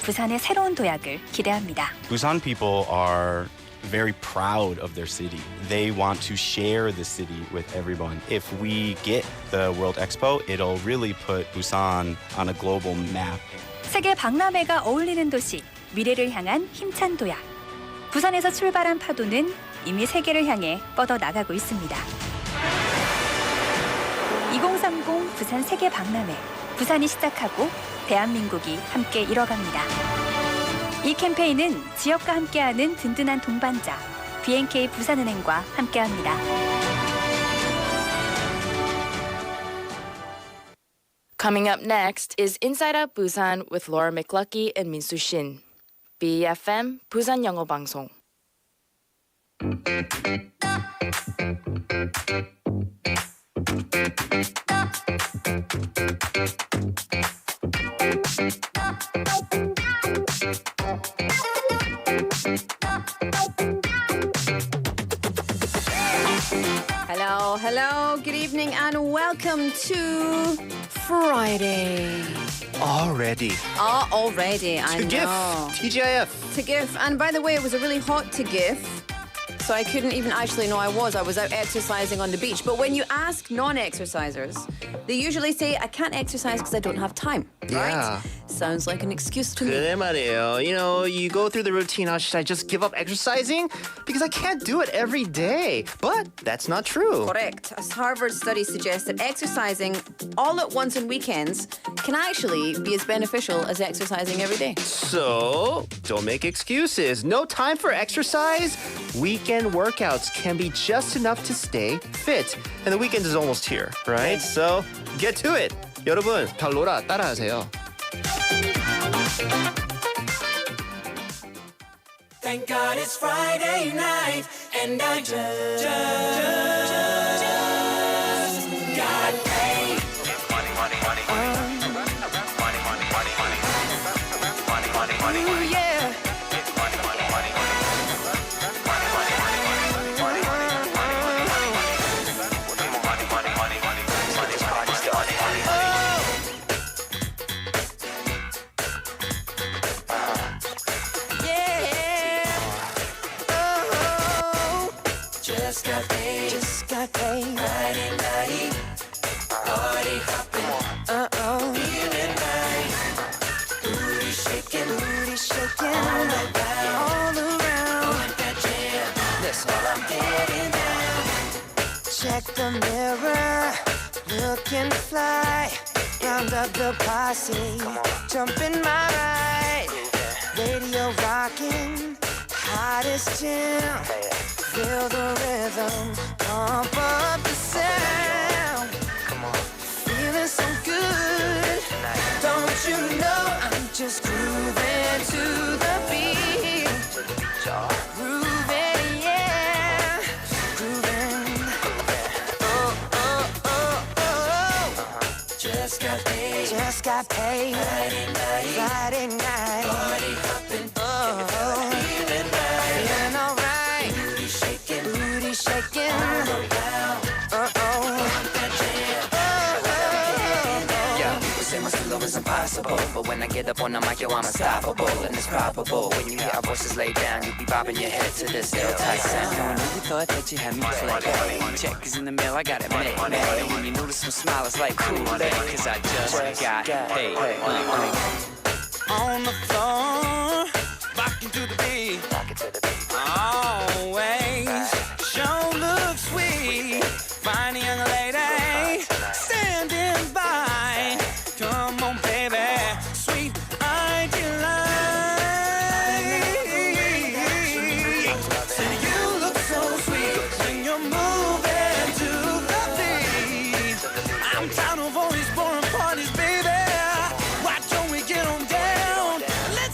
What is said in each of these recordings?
부산의 새로운 도약을 기대합니다. Busan people are very proud of their city. They want to share the city with everyone. If we get the World Expo, it'll really put Busan on a global map. 세계 박람회가 어울리는 도시, 미래를 향한 힘찬 도약. 부산에서 출발한 파도는 이미 세계를 향해 뻗어 나가고 있습니다. 2030 부산 세계 박람회. 부산이 시작하고 대한민국이 함께 이뤄갑니다. 이 캠페인은 지역과 함께하는 든든한 동반자 BNK 부산은행과 함께합니다. Coming up next is Inside Out Busan with Laura McLucky and Minsu Shin. BFM 부산영어방송. Hello, good evening and welcome to Friday. Already. Already, I To GIF. know. TGIF. To GIF. And by the way, it was a really hot to GIF. So I couldn't even actually know I was out exercising on the beach. But when you ask non-exercisers, they usually say, I can't exercise because I don't have time. Right? Yeah. Sounds like an excuse to me. 그래 말이에요. You know, you go through the routine. Oh, should I just give up exercising? Because I can't do it every day. But that's not true. Correct. A Harvard study suggests that exercising all at once on weekends can actually be as beneficial as exercising every day. So, don't make excuses. No time for exercise? Weekend workouts can be just enough to stay fit. And the weekend is almost here, right? So, get to it. 여러분, 달로라 따라하세요. Thank God it's Friday night and I just got paid. Ooh, yeah. Just got paid. Friday night, party hopping, feeling nice. Booty shaking, all around. Want that jam, that's all I'm getting down. Check the mirror, looking fly. Round up the posse, jump in my ride. Radio rocking, hottest jam. Feel the rhythm, pump up the sound. Feeling so good, don't you know I'm just grooving to the beat. Grooving, yeah, grooving. Oh, oh, oh, oh. Just got paid. Friday night. Party hopping, Oh, feeling nice. feeling alright. Booty shaking, Shaking. all around. Want that jam, Yeah, people say my slow is impossible, but when I get up on the mic, yo, I'm unstoppable, and it's probable. When you hear our voices laid down, you be bobbing your head to this ill tight sound. I know you thought that you had me played. Check is in the mail, I got it made. And when you notice some smile, it's like Kool-Aid, cause I just got paid. On the floor, rocking to the beat. Always, sure looks sweet. Fine young lady, standing by. Come on, baby, sweet ideal. Say you look so sweet when you're moving to the beat. I'm tired of all these boring parties, baby. Why don't we get on down? Let's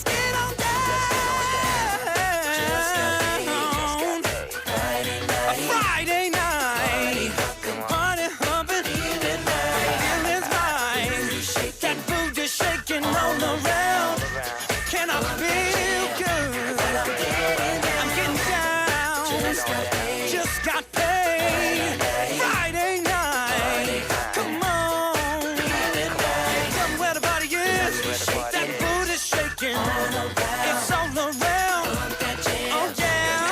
It's all around. Oh yeah.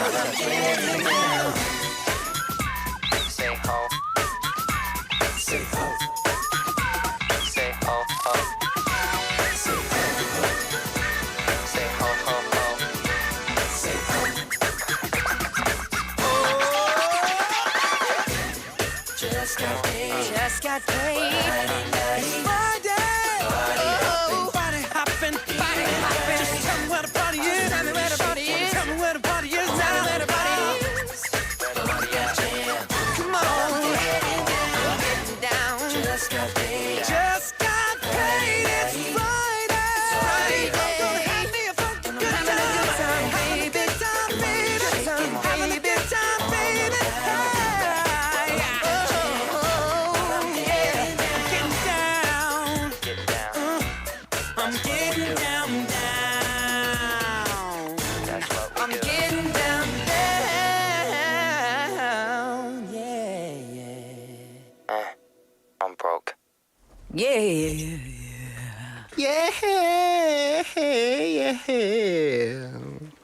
Say ho. Say ho. Say ho ho. Say ho. Say ho ho ho. Say ho. Just got paid. Just got paid. It's Friday. Party hopping. Party hopping. Just tell me where the party is. Tell me where the party is. Tell me where the party is now. Tell me where the party is. Come on. Getting down. Just got paid. Just got paid. It's Friday. I'm gonna have me a funky good time. Baby time, baby time, baby time, baby. Hey. Oh, yeah. Getting down. Get down. I'm getting down, down. That's what we I'm do. getting down, down. Yeah. I'm broke. Yeah. Yeah, yeah.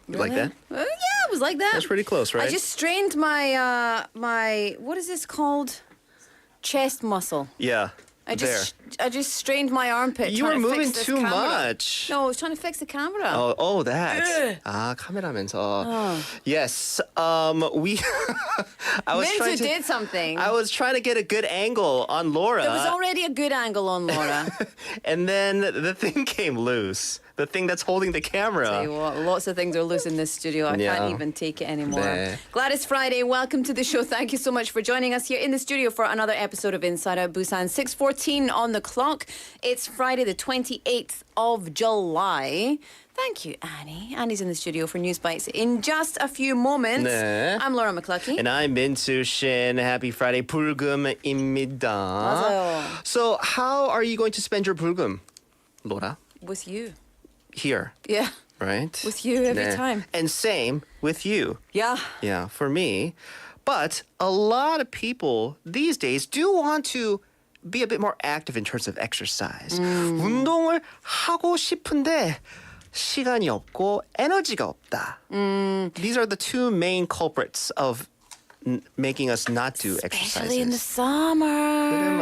You like that? Yeah, it was like that. That's pretty close, right? I just strained my my what is this called? Chest muscle. Yeah. I just strained my armpit. You were trying to moving fix this too camera. much. No, I was trying to fix the camera. Oh, that. 카메라면서. Yes. We. I was trying Minzu to. did something. I was trying to get a good angle on Laura. There was already a good angle on Laura. And then the thing came loose. The thing that's holding the camera. Tell you what, lots of things are loose in this studio. I Yeah. can't even take it anymore. Nah. Glad it's Friday. Welcome to the show. Thank you so much for joining us here in the studio for another episode of Inside Out Busan. 6:14 on the clock. It's Friday, the 28th of July. Thank you, Annie. Annie's in the studio for News Bites in just a few moments. 네. I'm Laura McCluskey. And I'm Minsu Shin. Happy Friday, 불금입니다. 맞아요. So, how are you going to spend your 불금, Laura? With you. Here, Yeah. right? With you every 네. time. And same with you. Yeah. Yeah, for me. But a lot of people these days do want to be a bit more active in terms of exercise. 운동을 하고 싶은데 시간이 없고 에너지가 없다. These are the two main culprits of making us not do Especially in the exercises. summer. 그래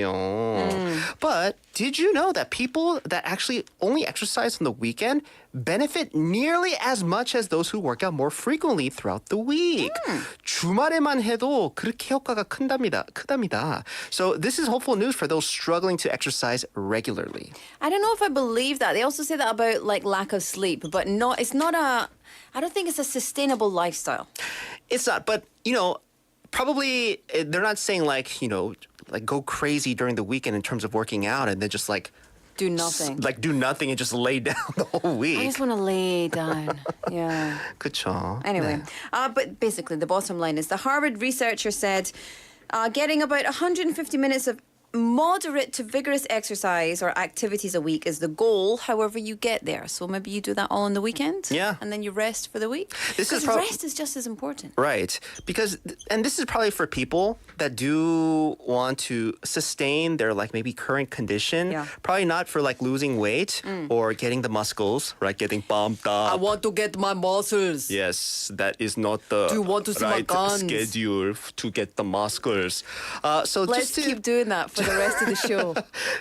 말이에요. But did you know that people that actually only exercise on the weekend benefit nearly as much as those who work out more frequently throughout the week? 주말에만 해도 그렇게 효과가 크답니다. So this is hopeful news for those struggling to exercise regularly. I don't know if I believe that. They also say that about like lack of sleep, but it's not a I don't think it's a sustainable lifestyle. It's not, but probably they're not saying like go crazy during the weekend in terms of working out and then just like Do nothing. do nothing and just lay down the whole week. I just want to lay down. Yeah. 그쵸. Anyway, 네. but basically the bottom line is the Harvard researcher said getting about 150 minutes of moderate to vigorous exercise or activities a week is the goal, however you get there. So maybe you do that all on the weekend. Yeah. And then you rest for the week. This is Because rest is just as important. Right. Because, and this is probably for people that do want to sustain their like maybe current condition. Yeah. Probably not for like losing weight or getting the muscles, right? Getting bumped up. I want to get my muscles. Yes, that is not the Do you want to see my right guns? schedule to get the muscles. So Let's just to, keep doing that for the rest of the show.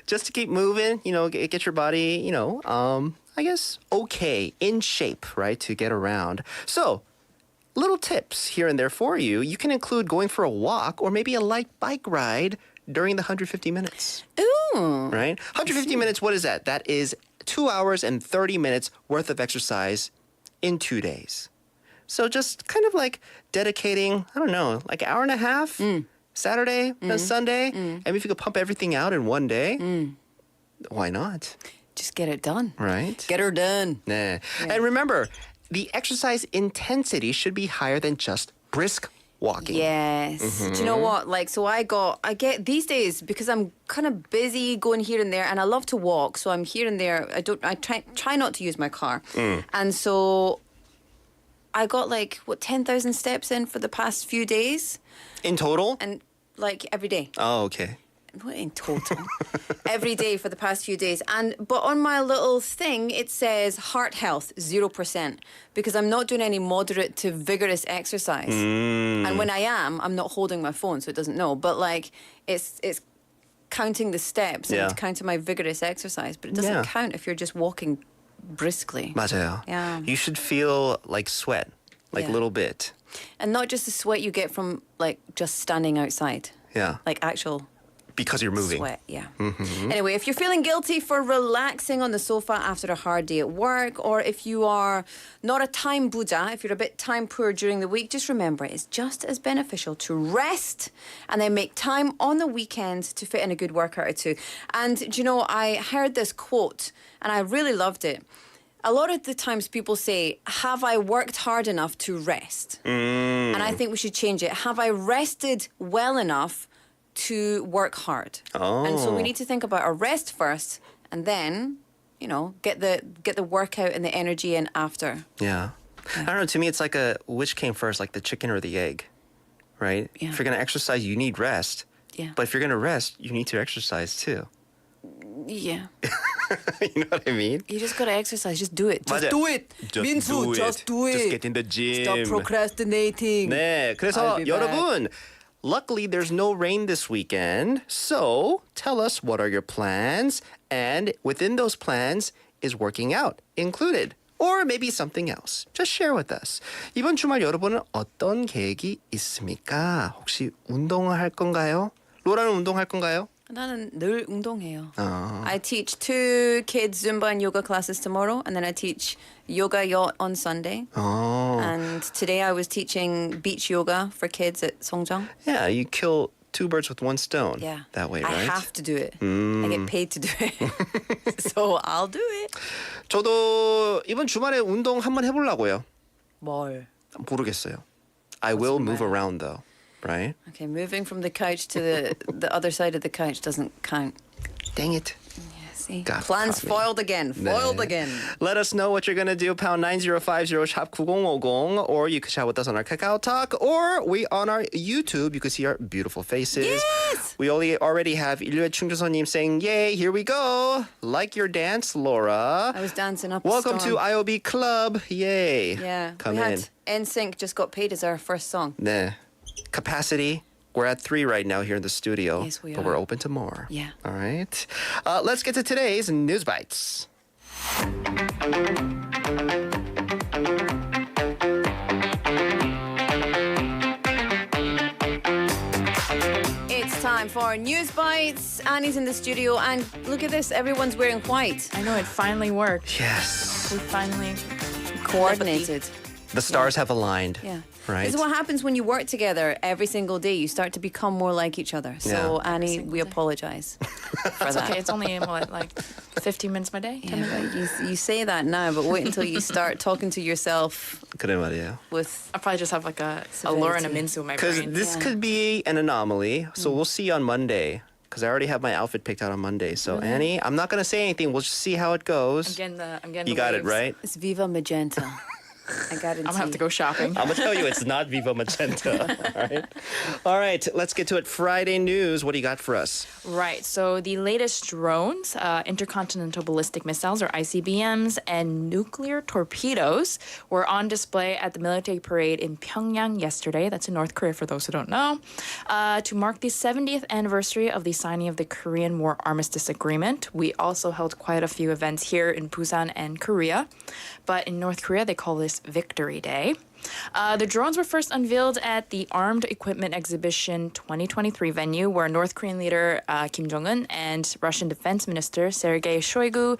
just to keep moving, get your body, I guess okay, in shape, right, to get around. So, little tips here and there for you. You can include going for a walk or maybe a light bike ride during the 150 minutes. Ooh. Right? 150 minutes, what is that? That is 2 hours and 30 minutes worth of exercise in 2 days. So just kind of like dedicating, I don't know, like an hour and a half, Saturday and Sunday. And if you could pump everything out in one day, why not? Just get it done. Right? Get her done. Nah. And remember, the exercise intensity should be higher than just brisk walking. Yes. Do you know what? Like, so I get these days because I'm kind of busy going here and there, and I love to walk. So I'm here and there. I try not to use my car, and so I got 10,000 steps in for the past few days, In total? and like every day. Oh, okay. what in total? Every day for the past few days. But on my little thing, it says heart health, 0%, because I'm not doing any moderate to vigorous exercise. And when I am, I'm not holding my phone, so it doesn't know. But like, it's counting the steps and counting my vigorous exercise, but it doesn't count if you're just walking briskly. 맞아요. Yeah. You should feel like sweat, like a little bit. And not just the sweat you get from like just standing outside. Yeah. Like actual Because you're moving. sweat, yeah. Anyway, if you're feeling guilty for relaxing on the sofa after a hard day at work, or if you are not a time buddha, if you're a bit time poor during the week, just remember it's just as beneficial to rest and then make time on the weekends to fit in a good workout or two. And do you know, I heard this quote and I really loved it. A lot of the times people say, have I worked hard enough to rest? And I think we should change it. Have I rested well enough to work hard? And so we need to think about our rest first and then, you know, get the workout and the energy in after. Yeah. I don't know, to me it's like which came first, like the chicken or the egg, right? Yeah. If you're going to exercise, you need rest. Yeah. But if you're going to rest, you need to exercise too. Yeah. You know what I mean? You just gotta exercise. Just do it. Just 맞아. do it. Just 민수, do it. just do it. Just get in the gym. Stop procrastinating. 네, 그래서 I'll be back. 여러분, luckily there's no rain this weekend. So tell us, what are your plans? And within those plans, is working out included? Or maybe something else. Just share with us. 이번 주말 여러분은 어떤 계획이 있습니까? 혹시 운동을 할 건가요? 로라는 운동할 건가요? 나는 늘 운동해요. I teach 2 kids Zumba and yoga classes tomorrow, and then I teach yoga yacht on Sunday. And today I was teaching beach yoga for kids at Songjeong. Yeah, you kill 2 birds with 1 stone. Yeah. That way, I right? have to do it. I get paid to do it. So I'll do it. 저도 이번 주말에 운동 한번 해보려고요. 뭘? 모르겠어요. I will move around though, right? Okay, moving from the couch to the other side of the couch doesn't count. Dang it. Yeah, see? God, Plans caught me. foiled again. Foiled again. Let us know what you're going to do. Pound 9050 shop 9050. Or you can chat with us on our Kakao Talk. Or we on our YouTube. You can see our beautiful faces. Yes! We already have 일류의 충주선님 saying, yay, here we go. Like your dance, Laura. I was dancing up a Welcome storm. to IOB Club. Yay. Yeah, Come we in. had NSYNC just got paid as our first song. 네. Capacity. We're at 3 right now here in the studio. Yes, we but are. we're open to more. Yeah. All right. Let's get to today's News Bites. It's time for News Bites. Annie's in the studio, and look at this, everyone's wearing white. I know it finally worked. Yes. We finally Coordinated. The stars have aligned. Yeah. Right. This is what happens when you work together every single day. You start to become more like each other. So, Yeah. Annie, we apologize for It's that. okay. It's only what, like 15 minutes of my day? 10 Yeah, minutes? but you say that now, but wait until you start talking to yourself 그래 말이에요. with... I'll probably just have like a Laura and a Severity. Minsu in my Because brain. this Yeah. could be an anomaly. So we'll see you on Monday. Because I already have my outfit picked out on Monday. So Annie, I'm not going to say anything. We'll just see how it goes. I'm getting You the got it, waves. right? It's Viva Magenta. I got it. I'm gonna have to go shopping. I'm going to tell you it's not Viva Magenta. All right. All right. Let's get to it. Friday news. What do you got for us? Right. So the latest drones, intercontinental ballistic missiles or ICBMs, and nuclear torpedoes were on display at the military parade in Pyongyang yesterday. That's in North Korea, for those who don't know, to mark the 70th anniversary of the signing of the Korean War Armistice Agreement. We also held quite a few events here in Busan and Korea, but in North Korea they call this Victory Day. The drones were first unveiled at the Armed Equipment Exhibition 2023 venue, where North Korean leader Kim Jong-un and Russian Defense Minister Sergei Shoigu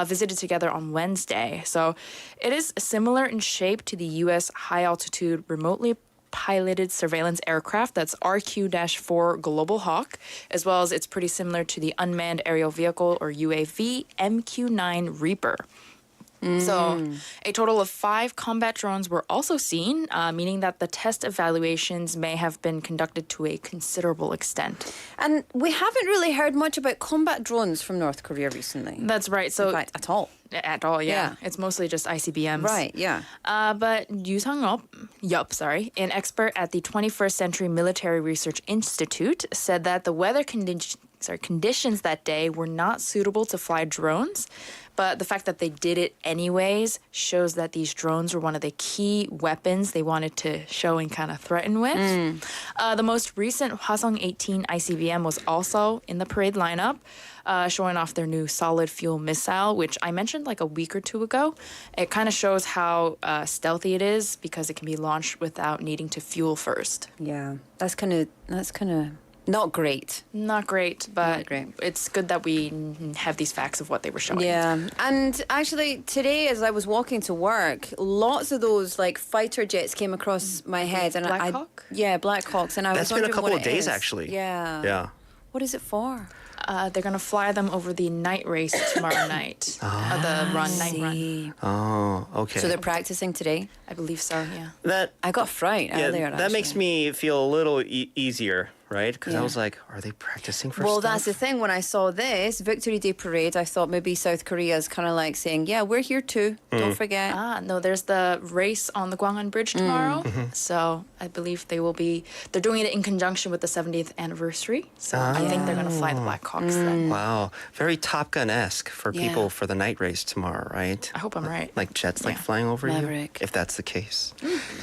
visited together on Wednesday. So it is similar in shape to the U.S. high-altitude remotely piloted surveillance aircraft that's RQ-4 Global Hawk, as well as it's pretty similar to the unmanned aerial vehicle or UAV MQ-9 Reaper. So a total of 5 combat drones were also seen, meaning that the test evaluations may have been conducted to a considerable extent. And we haven't really heard much about combat drones from North Korea recently. That's right. So In fact, at all. at all, yeah. Yeah. It's mostly just ICBMs. Right, yeah. But Yu Sang-yup, an expert at the 21st Century Military Research Institute, said that the weather conditions that day were not suitable to fly drones. But the fact that they did it anyways shows that these drones were one of the key weapons they wanted to show and kind of threaten with. The most recent Hwasong 18 ICBM was also in the parade lineup, showing off their new solid fuel missile, which I mentioned like a week or two ago. It kind of shows how stealthy it is because it can be launched without needing to fuel first. Yeah, that's kind of not great. Not great, but Not great. it's good that we have these facts of what they were showing. Yeah, and actually today, as I was walking to work, lots of those like fighter jets came across my head, and Black I Hawk? yeah, Black Hawks, and I That's was been a wondering couple what of it days, is. actually. Yeah. Yeah. What is it for? They're going to fly them over the night race tomorrow night. The night run. See. Oh, okay. So they're practicing today. I believe so, yeah. that I got fright earlier. that makes actually. me feel a little easier, right? Because I Yeah. was like, are they practicing for Well, stuff? that's the thing. When I saw this Victory Day parade, I thought maybe South Korea is kind of like saying, "Yeah, we're here too. Don't forget." No, there's the race on the Gwanghwan Bridge tomorrow. So I believe they're doing it in conjunction with the 70th anniversary. So I think they're going to fly the Black Hawks then. Wow, very Top Gun-esque for Yeah. people for the night race tomorrow, right? I hope I'm right. Like jets like Yeah. flying over Maverick. you, if that's the case.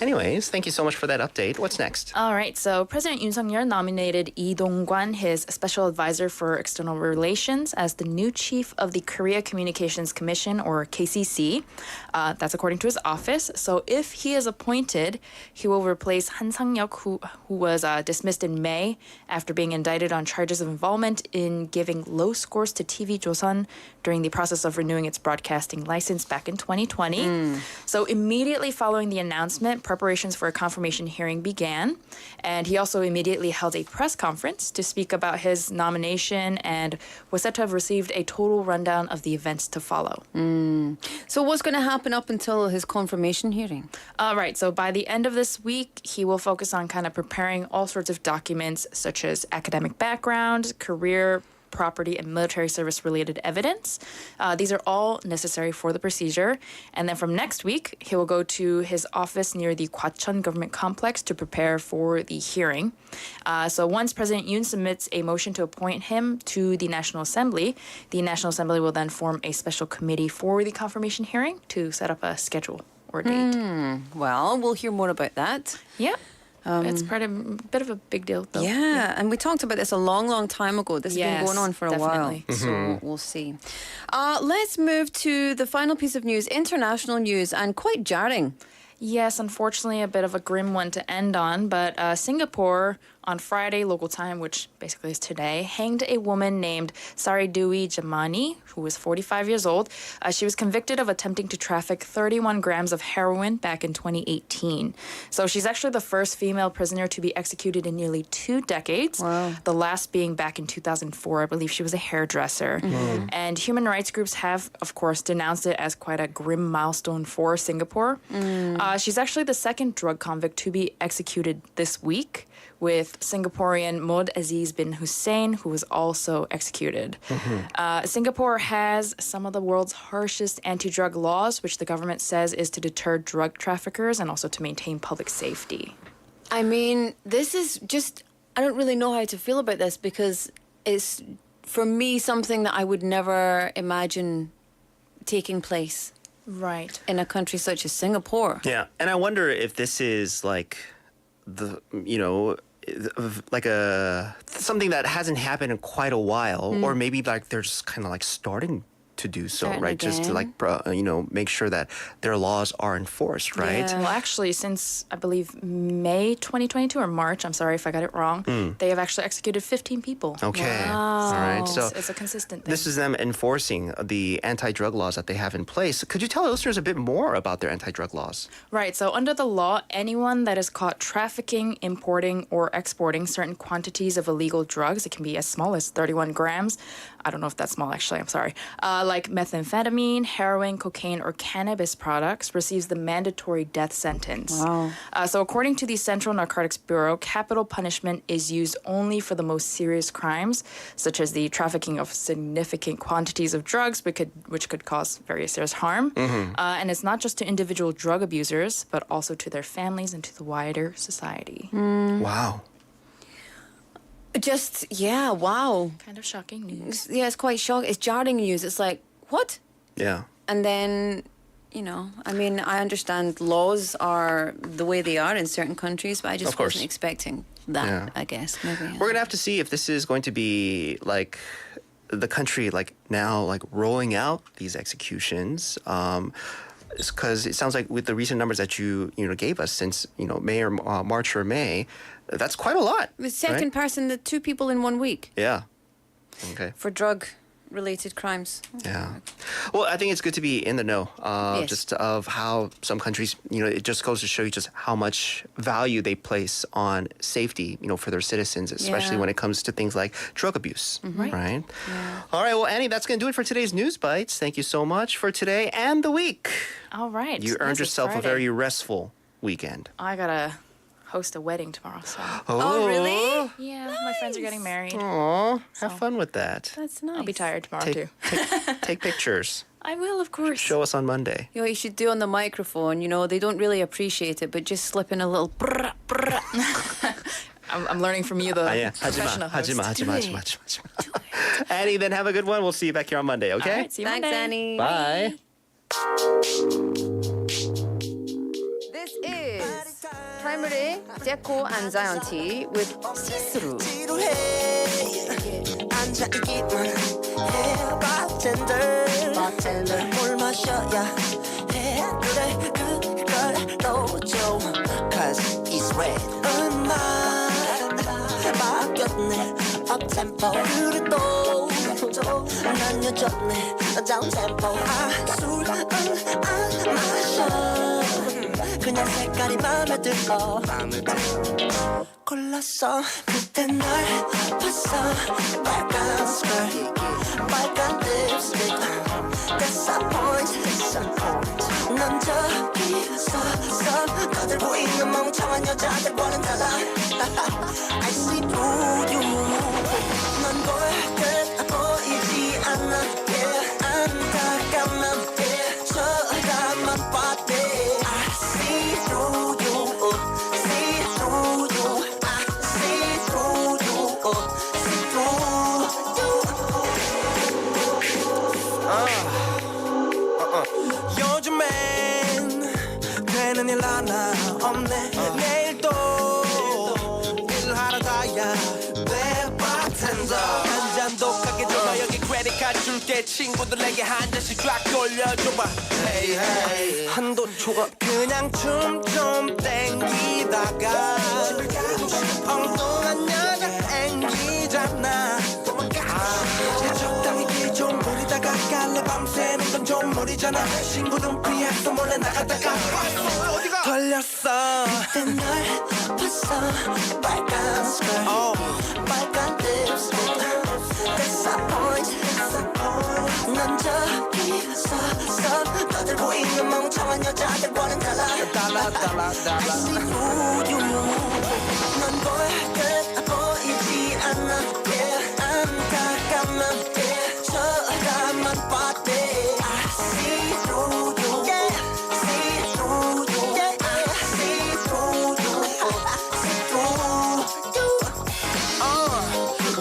Anyways, thank you so much for that update. What's next? All right, so President Yoon Suk-yeol nominated Lee Dong-kwan, his special advisor for external relations, as the new chief of the Korea Communications Commission, or KCC. That's according to his office. So if he is appointed, he will replace Han Sang-yeok, who was dismissed in May after being indicted on charges of involvement in giving low scores to TV Joseon during the process of renewing its broadcasting license back in 2020. So immediately following the announcement, preparations for a confirmation hearing began. And he also immediately held a press conference to speak about his nomination and was said to have received a total rundown of the events to follow. So what's going to happen up until his confirmation hearing? Right, so by the end of this week, he will focus on kind of preparing all sorts of documents such as academic background, career, property, and military service related evidence. These are all necessary for the procedure. And then from next week, he will go to his office near the Gwacheon government complex to prepare for the hearing. So once President Yoon submits a motion to appoint him to the National Assembly will then form a special committee for the confirmation hearing to set up a schedule or date. Well, we'll hear more about that. Yeah. It's a bit of a big deal, though. Yeah, and we talked about this a long, long time ago. This has been Yes, going on for a definitely. while, so we'll see. Let's move to the final piece of news, international news, and quite jarring. Yes, unfortunately, a bit of a grim one to end on, but Singapore on Friday local time, which basically is today, hanged a woman named Saridui Jamani, who was 45 years old. She was convicted of attempting to traffic 31 grams of heroin back in 2018. So she's actually the first female prisoner to be executed in nearly 2 decades. Wow. The last being back in 2004. I believe she was a hairdresser. And human rights groups have, of course, denounced it as quite a grim milestone for Singapore. She's actually the second drug convict to be executed this week, with Singaporean Maud Aziz bin Hussein, who was also executed. Singapore has some of the world's harshest anti-drug laws, which the government says is to deter drug traffickers and also to maintain public safety. I mean, this is just, I don't really know how to feel about this because it's, for me, something that I would never imagine taking place Right. in a country such as Singapore. Yeah, and I wonder if this is like like something that hasn't happened in quite a while, or maybe like they're just kind of like starting to do so, Starting right? Just to again. like make sure that their laws are enforced, right? Yeah. Well, actually, since I believe May 2022 or March, I'm sorry if I got it wrong, they have actually executed 15 people. Okay, all right. So It's a consistent thing. this is them enforcing the anti-drug laws that they have in place. Could you tell listeners a bit more about their anti-drug laws? Right. So under the law, anyone that is caught trafficking, importing, or exporting certain quantities of illegal drugs, it can be as small as 31 grams. I don't know if that's small, actually. I'm sorry. Like methamphetamine, heroin, cocaine, or cannabis products, receives the mandatory death sentence. Wow. So according to the Central Narcotics Bureau, capital punishment is used only for the most serious crimes, such as the trafficking of significant quantities of drugs, which could cause very serious harm. And it's not just to individual drug abusers, but also to their families and to the wider society. Wow. Just, yeah, wow. Kind of shocking news. Yeah, it's quite shocking. It's jarring news. It's like, what? Yeah. And then, I mean, I understand laws are the way they are in certain countries, but I just Of course. wasn't expecting that, Yeah. I guess. Maybe. We're gonna have to see if this is going to be like the country like now like rolling out these executions. Because it sounds like with the recent numbers that you gave us since May or March or May, that's quite a lot. The second person, the 2 people in 1 week Yeah. Okay. for drug-related crimes. Yeah. Well, I think it's good to be in the know, Yes. just of how some countries, it just goes to show you just how much value they place on safety, for their citizens, especially Yeah. when it comes to things like drug abuse, Mm-hmm. right? All right. Well, Annie, that's going to do it for today's News Bites. Thank you so much for today and the week. All right. You earned Yes, it's yourself a Friday. very restful weekend. I gotta host a wedding tomorrow, so. Oh, really? Yeah, my friends are getting married. Aw, have fun with that. That's nice. I'll be tired tomorrow Take, too. take pictures. I will, of course. Show us on Monday. You know what you should do on the microphone, they don't really appreciate it, but just slip in a little brr, brr. I'm learning from you, the Yeah. professional host. 하지마. Annie, then have a good one. We'll see you back here on Monday, okay? All right, see you Thanks, Monday. Annie. Bye. This is Primary Deco and Zion T with See-Through. 지루해 앉아있기만 해 bartender 뭘 마셔야 해 그래 그걸 넣어줘 Cause it's red 음악 바뀌었네 uptempo 그래 또난 여전해 downtempo 술은 안 마셔 그냥 색깔이 맘에 들어 골랐어 그때 널 봤어 빨간 스컬 빨간 립스틱 That's a point 넌 저기 서서 너들 보이는 멍청한 여자들과는 달라 I see through you 넌 볼 듯 보이지 않아 yeah. 안타까운 저라만 봤대 I see through you see through you I see through you see through you 요즘엔 되는 일 하나 없네 내일도 일하러 가야 돼 bartender 한 잔 독하게 줘봐 여기 크레딧 카드 줄게 친구들에게 한 잔씩 쫙 돌려줘봐 hey, hey. 한도 초과 그냥 춤 좀 땡기다가 엉뚱한 여자 앵기잖아 이제 적당히 길 좀 부리다가 갈래 밤새는 건 좀 무리잖아 친구는 피해서 몰래 나갔다가 어디가 걸렸어 그때 널 봤어 빨간 스컬 빨간 립스틱 That's a point 넌 저기 서서 너들 보이는 멍청한 여자들과는 달라 I see through you 넌 볼 듯 보이지 않아 yeah. 안타까운 yeah. 저라만 봤대 I see through you yeah. see through you yeah. I see through you see through you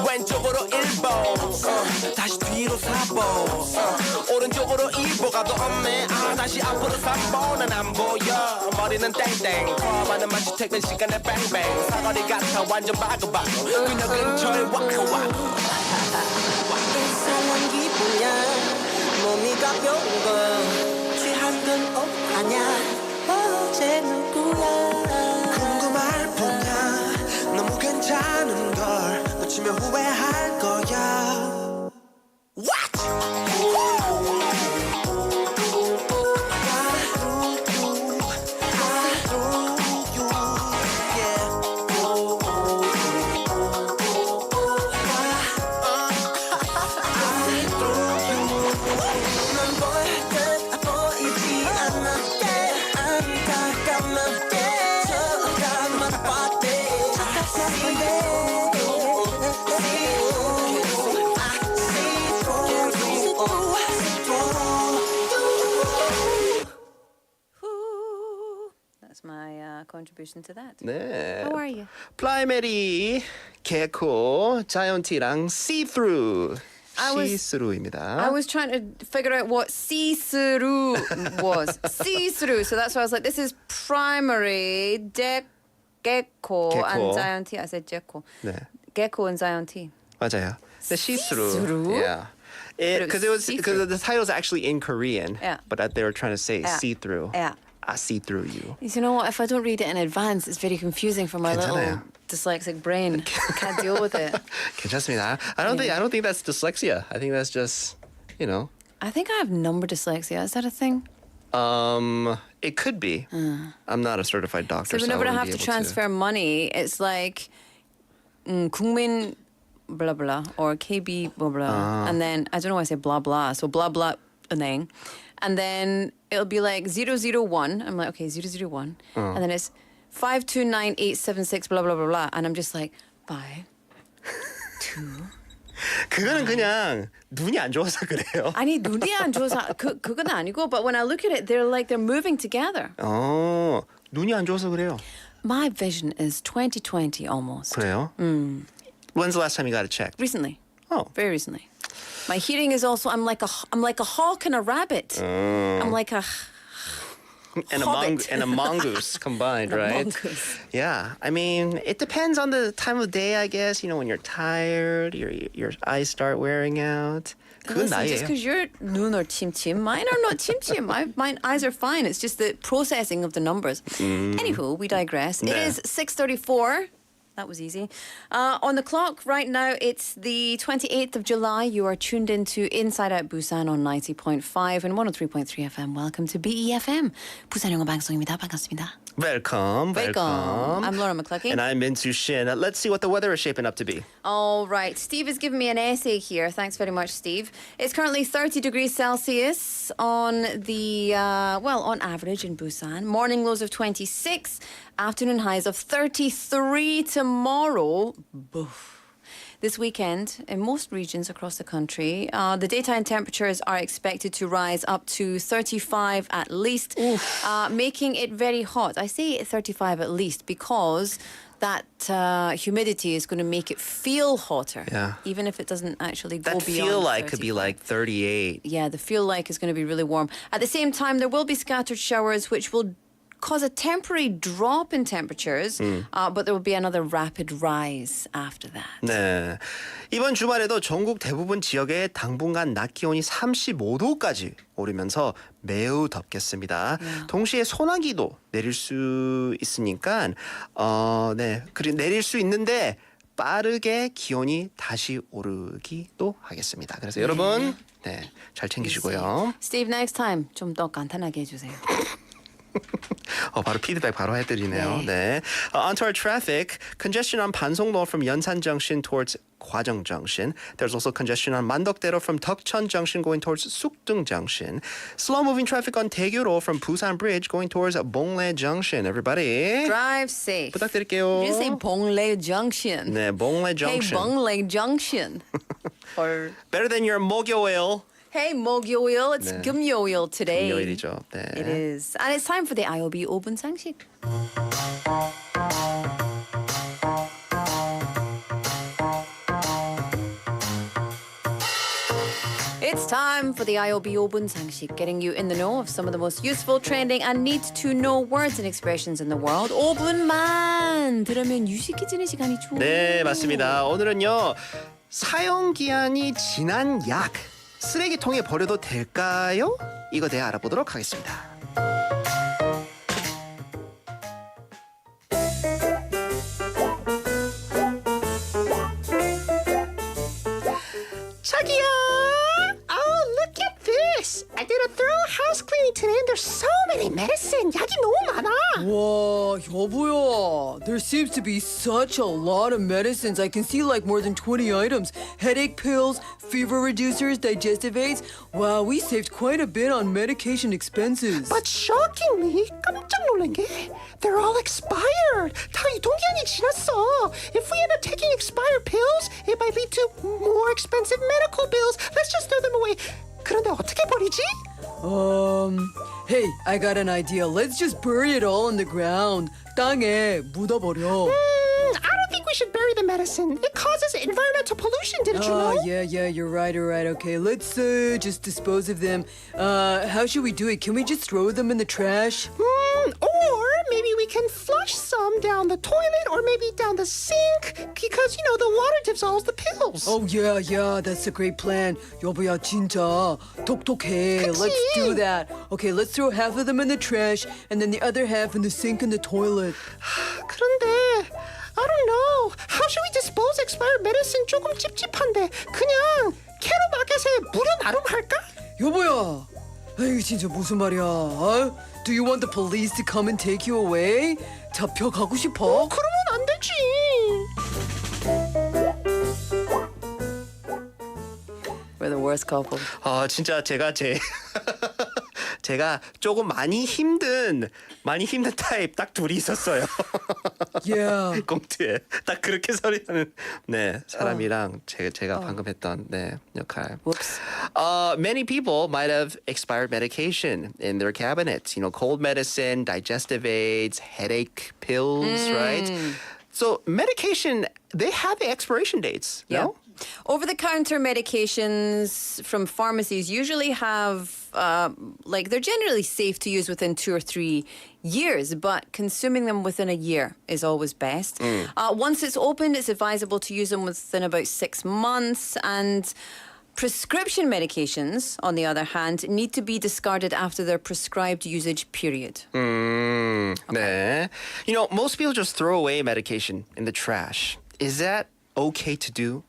왼쪽으로 1보 다시 뒤로 4보 오른쪽으로 2보 가도 없네 다시 앞으로 3보 난 안 보여 머리는 땡땡 코어만은 마치 퇴근 시간에 뱅뱅 사거리 같아 완전 바그바그 근육은 절 와크와크 일상은 기분이야 몸이 가벼운 건 취한 건 아냐 어제 누구야 궁금할 뿐이야 너무 괜찮은 걸 놓치면 후회할 거야 넌 볼 듯 보이지 않아 That's my contribution to that. 네. How are you? 프라이머리, 개코, 자이언티랑 see-through. see-through입니다. I was trying to figure out what see-through was. See-through. So that's why I was like, this is primary, gecko, and Zion T. I said gecko. 네. Gecko and Zion T. 맞아요. The see-through. See-through? Yeah. Because the title's actually in Korean, Yeah. but they were trying to say Yeah. see-through. Yeah. I see through you. You know what? If I don't read it in advance, it's very confusing for my little 괜찮아요. dyslexic brain. I can't deal with it. 괜찮습니다. I don't think that's dyslexia. I think that's just, you know. I think I have number dyslexia. Is that a thing? It could be. I'm not a certified doctor, So so whenever I wouldn't have be to able transfer money, it's like 국민 blah blah or KB blah blah, and then I don't know why I say blah blah. So blah blah 은행, and then it'll be like 001. I'm like, okay, 001, and then it's 529,876 blah blah blah blah, and I'm just like 5, 2. 그거는 그냥 눈이 안 좋아서 그래요. 아니 눈이 안 좋아서 그건 아니고, but when I look at it, they're moving together. 눈이 안 좋아서 그래요. My vision is 20/20 almost. 그래요? When's the last time you got it checked? Recently. Oh. Very recently. My hearing is also I'm like a hawk and a rabbit. I'm like a hobbit. And a mongoose combined, right? mongoose. Yeah. I mean, it depends on the time of day, I guess. You know, when you're tired, your eyes start wearing out. 그건 Listen, just 나이에요. because your 눈 are 침침, mine are not 침침. My eyes are fine. It's just the processing of the numbers. Anywho, we digress. It 네. is 6:34. That was easy. On the clock right now, it's the 28th of July. You are tuned into Inside Out Busan on 90.5 and 103.3 FM. Welcome to BEFM. 부산영어방송입니다. 반갑습니다. Welcome. I'm Laura McCluckey. And I'm Mintu Shin. Let's see what the weather is shaping up to be. All right. Steve has given me an essay here. Thanks very much, Steve. It's currently 30 degrees Celsius on the, on average in Busan. Morning lows of 26, afternoon highs of 33 tomorrow. Boof. This weekend, in most regions across the country, the daytime temperatures are expected to rise up to 35 at least, making it very hot. I say 35 at least because that humidity is going to make it feel hotter, Yeah. even if it doesn't actually go That beyond feel like could be 35. like 38. Yeah, the feel like is going to be really warm. At the same time, there will be scattered showers, which will cause a temporary drop in temperatures, but there will be another rapid rise after that. 네. 이번 주말에도 전국 대부분 지역에 당분간 낮 기온이 35도까지 오르면서 매우 덥겠습니다. 동시에 소나기도 내릴 수 있으니까 내릴 수 있는데 빠르게 기온이 다시 오르기도 하겠습니다. 그래서 여러분 잘 챙기시고요. Steve, next time 좀 더 간단하게 해주세요. 바로 피드백 바로 해드리네요. 네. Onto our traffic. Congestion on 반송로 from Yeonsan Junction towards Gwajong Junction. There's also congestion on 만덕대로 from Deokcheon Junction going towards Sukdung Junction. Slow moving traffic on Daegyeoro from Busan Bridge going towards Bongle Junction. Everybody. Drive safe. 부탁드릴게요. You say Bongle Junction. 네, Bongle Junction. Hey, Bongle Junction. Or Better than your 목요일. hey, 목요일. It's 네. 금요일 today. 금요일이죠. 네. It is. And it's time for the IOB 5분 상식. It's time for the IOB 5분 상식, getting you in the know of some of the most useful, trending, and need-to-know words and expressions in the world. 5분만 들으면 유식해지는 시간이죠. 네, 맞습니다. 오늘은요. 사용기한이 지난 약 쓰레기통에 버려도 될까요? 이거 대해 알아보도록 하겠습니다. 자기야! Oh, look at this! I did a thorough house cleaning today and there's so many medicine. 약이 너무 많아. 와, 여보야. There seems to be such a lot of medicines. I can see like more than 20 items. Headache pills, fever reducers, digestive aids. Wow, we saved quite a bit on medication expenses. But shockingly, 깜짝 놀란 게 they're all expired. 다 유통기한이 지났어. If we end up taking expired pills, it might lead to more expensive medical bills. Let's just throw them away. 그런데 어떻게 버리지? Hey, I got an idea. Let's just bury it all in the ground. 땅에 묻어버려. I don't think we should bury the medicine. It causes environmental pollution, didn't you know? Yeah, you're right. Okay, let's just dispose of them. How should we do it? Can we just throw them in the trash? Or maybe we can flush some down the toilet or maybe down the sink because, you know, the water dissolves the pills. Oh, yeah, that's a great plan. 여보야, 진짜 똑똑해. 그치? Let's do that. Okay, let's throw half of them in the trash and then the other half in the sink and the toilet. 그런데 I don't know. How should we dispose expired medicine? 조금 찝찝한데 그냥 캐로마켓에 무료 나눔할까? 여보야, 에이 진짜 무슨 말이야? Do you want the police to come and take you away? 잡혀가고 싶어? 그러면 안 되지. We're the worst couple. 진짜 제가 조금 많이 힘든 타입 딱 둘이 있었어요. Yeah. 공투에 딱 그렇게 소리하는 사람이랑 제가 방금 했던 역할. Whoops. Many people might have expired medication in their cabinets. You know, cold medicine, digestive aids, headache pills, right? So medication, they have the expiration dates. Yeah. No? Over-the-counter medications from pharmacies usually have, they're generally safe to use within 2 or 3 years, but consuming them within a year is always best. Once it's opened, it's advisable to use them within about 6 months, and prescription medications, on the other hand, need to be discarded after their prescribed usage period. 네. You know, most people just throw away medication in the trash. Is that okay to do?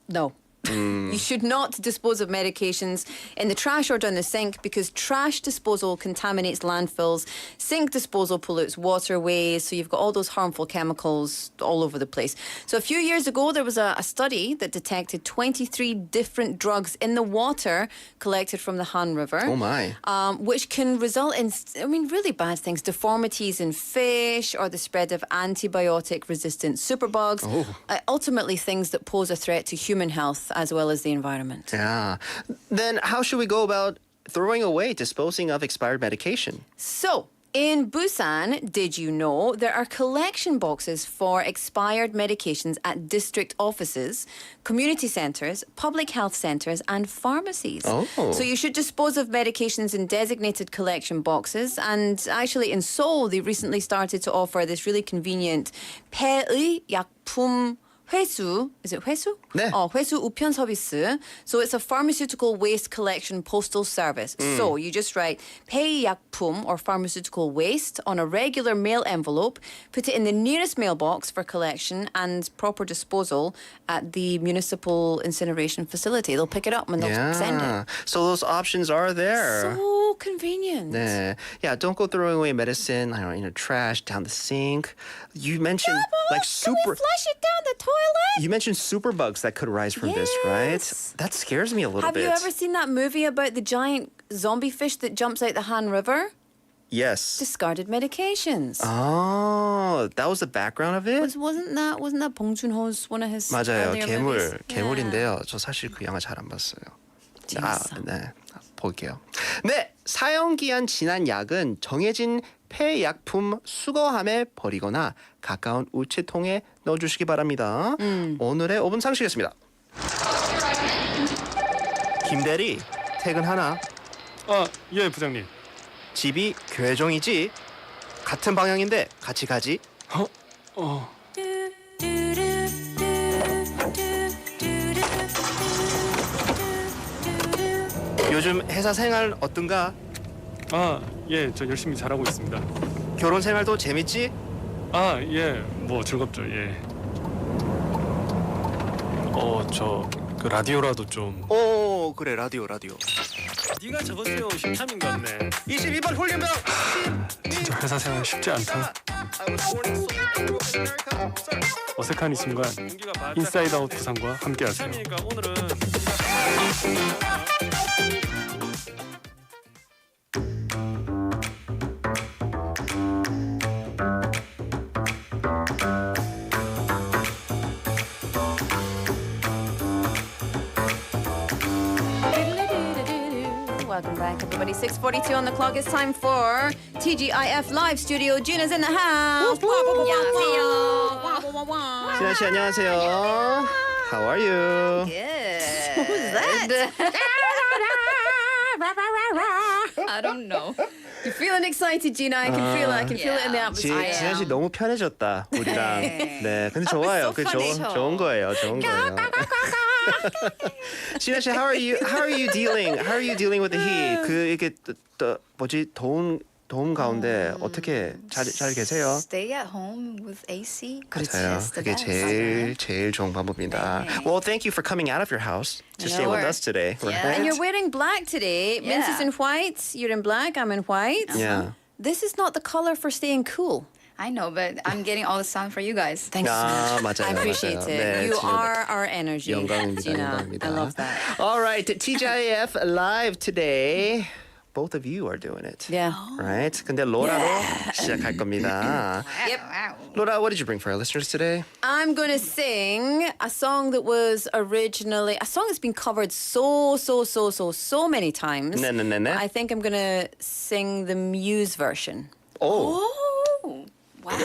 No. You should not dispose of medications in the trash or down the sink because trash disposal contaminates landfills. Sink disposal pollutes waterways. So you've got all those harmful chemicals all over the place. So a few years ago, there was a study that detected 23 different drugs in the water collected from the Han River. Oh, my. Which can result in, really bad things. Deformities in fish or the spread of antibiotic-resistant superbugs. Ultimately, things that pose a threat to human health as well as the environment. Yeah. Then how should we go about throwing away, disposing of expired medication? So, in Busan, did you know there are collection boxes for expired medications at district offices, community centres, public health centres, and pharmacies? Oh. So you should dispose of medications in designated collection boxes. And actually, in Seoul, they recently started to offer this really convenient 폐의약품 회수, is it 회수? 네. 회수 우편 서비스. So it's a pharmaceutical waste collection postal service. So you just write 폐의약품 or pharmaceutical waste on a regular mail envelope, put it in the nearest mailbox for collection and proper disposal at the municipal incineration facility. They'll pick it up and they'll send it. So those options are there. So convenient. 네. Yeah, don't go throwing away medicine, in the trash, down the sink. You mentioned Can we flush it down the toilet? You mentioned superbugs that could rise from this, right? Yes. That scares me a little Have bit. you ever seen that movie about the giant zombie fish that jumps out the Han River? Yes. Discarded medications. Oh, that was the background of it? Wasn't that Bong Joon-ho's one of his 맞아요. earlier movies? 괴물인데요. 저 사실 그 영화 잘 안 봤어요. 재밌어. 네. 볼게요. 네, 사용기한 지난 약은 정해진 폐의약품 수거함에 버리거나 가까운 우체통에 넣어주시기 바랍니다. 오늘의 5분 상식이었습니다. 김대리, 퇴근하나? 예, 부장님. 집이 교회종이지? 같은 방향인데 같이 가지? 요즘 회사 생활 어떤가? 예, 저 열심히 잘하고 있습니다. 결혼 생활도 재밌지? 예, 뭐 즐겁죠, 예. 그 라디오라도 좀. 그래, 라디오. 네가 적었어요, 심참인 것 같네. 22번 홀리면 진짜 회사 생활 쉽지 않다. 어색한 이 순간, 인사이드 아웃 부산과 함께하세요. 오늘은 Welcome back, everybody. 6:42 on the clock. It's time for TGIF Live Studio. Gina's in the house. 진아 씨 안녕하세요. How are you? Good. Who's that? I don't know. You're feeling excited, Gina. I can feel it. I can feel it in the atmosphere. 진아 씨 너무 편해졌다 우리랑. 네, 근데 좋아요. 그 좋은 거예요. 좋은 거예요. 진아 씨, how are you dealing? How are you dealing with the heat? 그 이게 또 뭐지 더운 가운데 어떻게 잘 계세요? Stay at home with AC. 맞아요. 그게 제일 좋은 방법입니다. Well, thank you for coming out of your house to stay with us today. Right? And you're wearing black today. Mince is in white. You're in black. I'm in white. Yeah. This is not the color for staying cool. I know, but I'm getting all the sun for you guys. Thanks so much. 맞아요. I appreciate 맞아요. it. 네, You 진짜 are our energy. 영광입니다. Gina. 영광입니다. I love that. All right, TGIF live today. Both of you are doing it. Yeah. Right? 근데 로라로 시작할 겁니다. Yep. Laura, what did you bring for our listeners today? I'm going to sing a song that was originally a song that's been covered so many times. 네네네네. I think I'm going to sing the Muse version. Oh. Wow.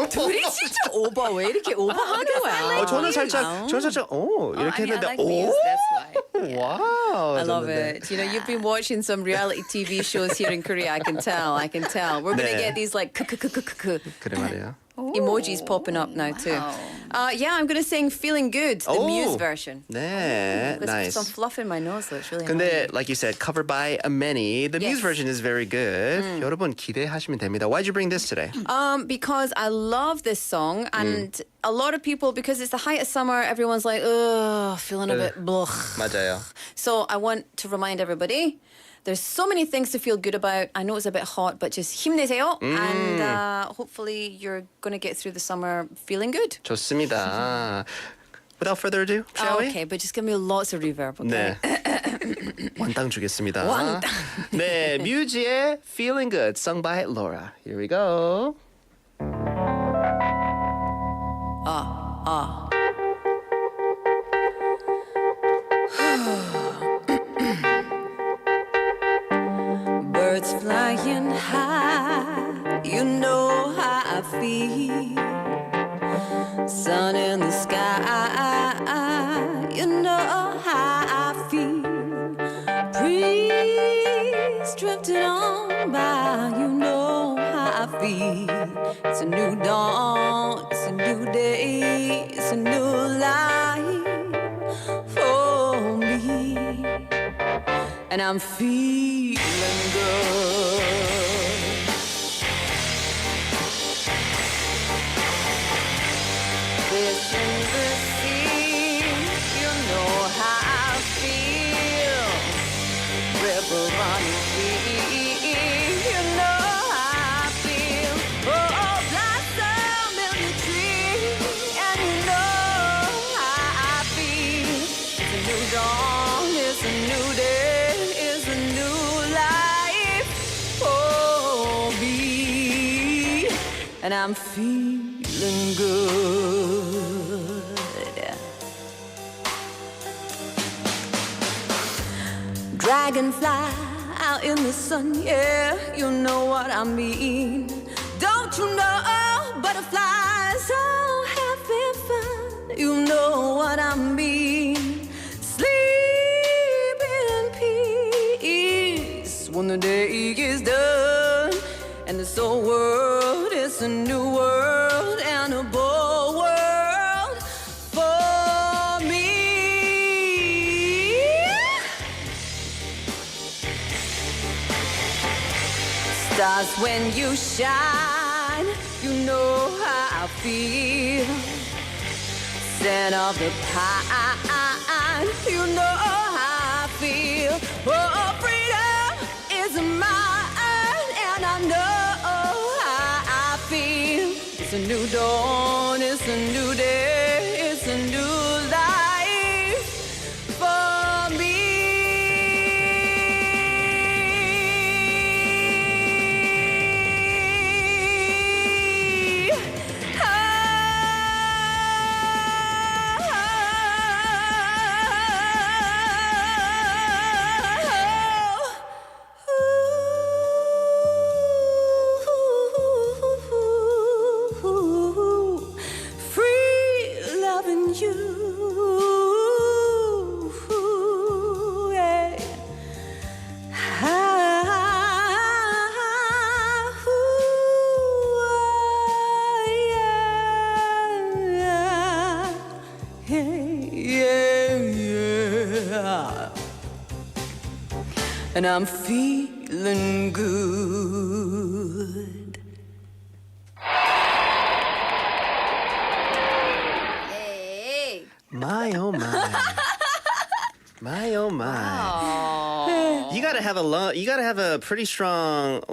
둘이 진짜 오버 왜 이렇게 오버하는 거야? 저는 살짝 이렇게 했는데 I like Muse, that's why. 와우. I love it. You know, you've been watching some reality TV shows here in Korea. I can tell. We're going to 네. get these like 그래 말이에요. emojis popping up now too. Yeah, I'm going to sing "Feeling Good," the Muse version. 네, There's nice. some fluff in my nose, though. It's really 근데 annoying. like you said, covered by many. The Muse Yes. version is very good. 여러분 기대하시면 됩니다. Why'd you bring this today? Because I love this song, and a lot of people, because it's the height of summer, everyone's like, ugh, feeling a bit blah. 맞아요. So I want to remind everybody, there's so many things to feel good about. I know it's a bit hot, but just 힘내세요. And hopefully you're going to get through the summer feeling good. 좋습니다. Without further ado, shall we? Okay, but just give me lots of reverb, okay? 네. 원땅 주겠습니다. 원땅. 네, 뮤지의 Feeling Good, sung by Laura. Here we go. Birds flying high, you know how I feel. Sun in the sky, you know how I feel. Breeze drifting on by, you know how I feel. It's a new dawn, it's a new day, it's a new life for me. And I'm feeling good. Fish in the sea, you know how I feel. River running free, you know how I feel. Oh, blossom in the tree, and you know how I feel. It's a new dawn, it's a new day, it's a new life for me, and I'm feeling good. Dragonfly out in the sun, yeah, you know what I mean. Don't you know, butterflies all having fun, you know what I mean. Sleep in peace when the day is done, and this whole world is a new world and a bold world for me. Stars when you shine, you know how I feel. Scent of the pine, you know how I feel. Oh, freedom is mine, and I know how I feel. It's a new dawn, it's a new day, it's a new life for me. and I'm feeling good. Hey. My oh my. My oh my. You gotta have a pretty strong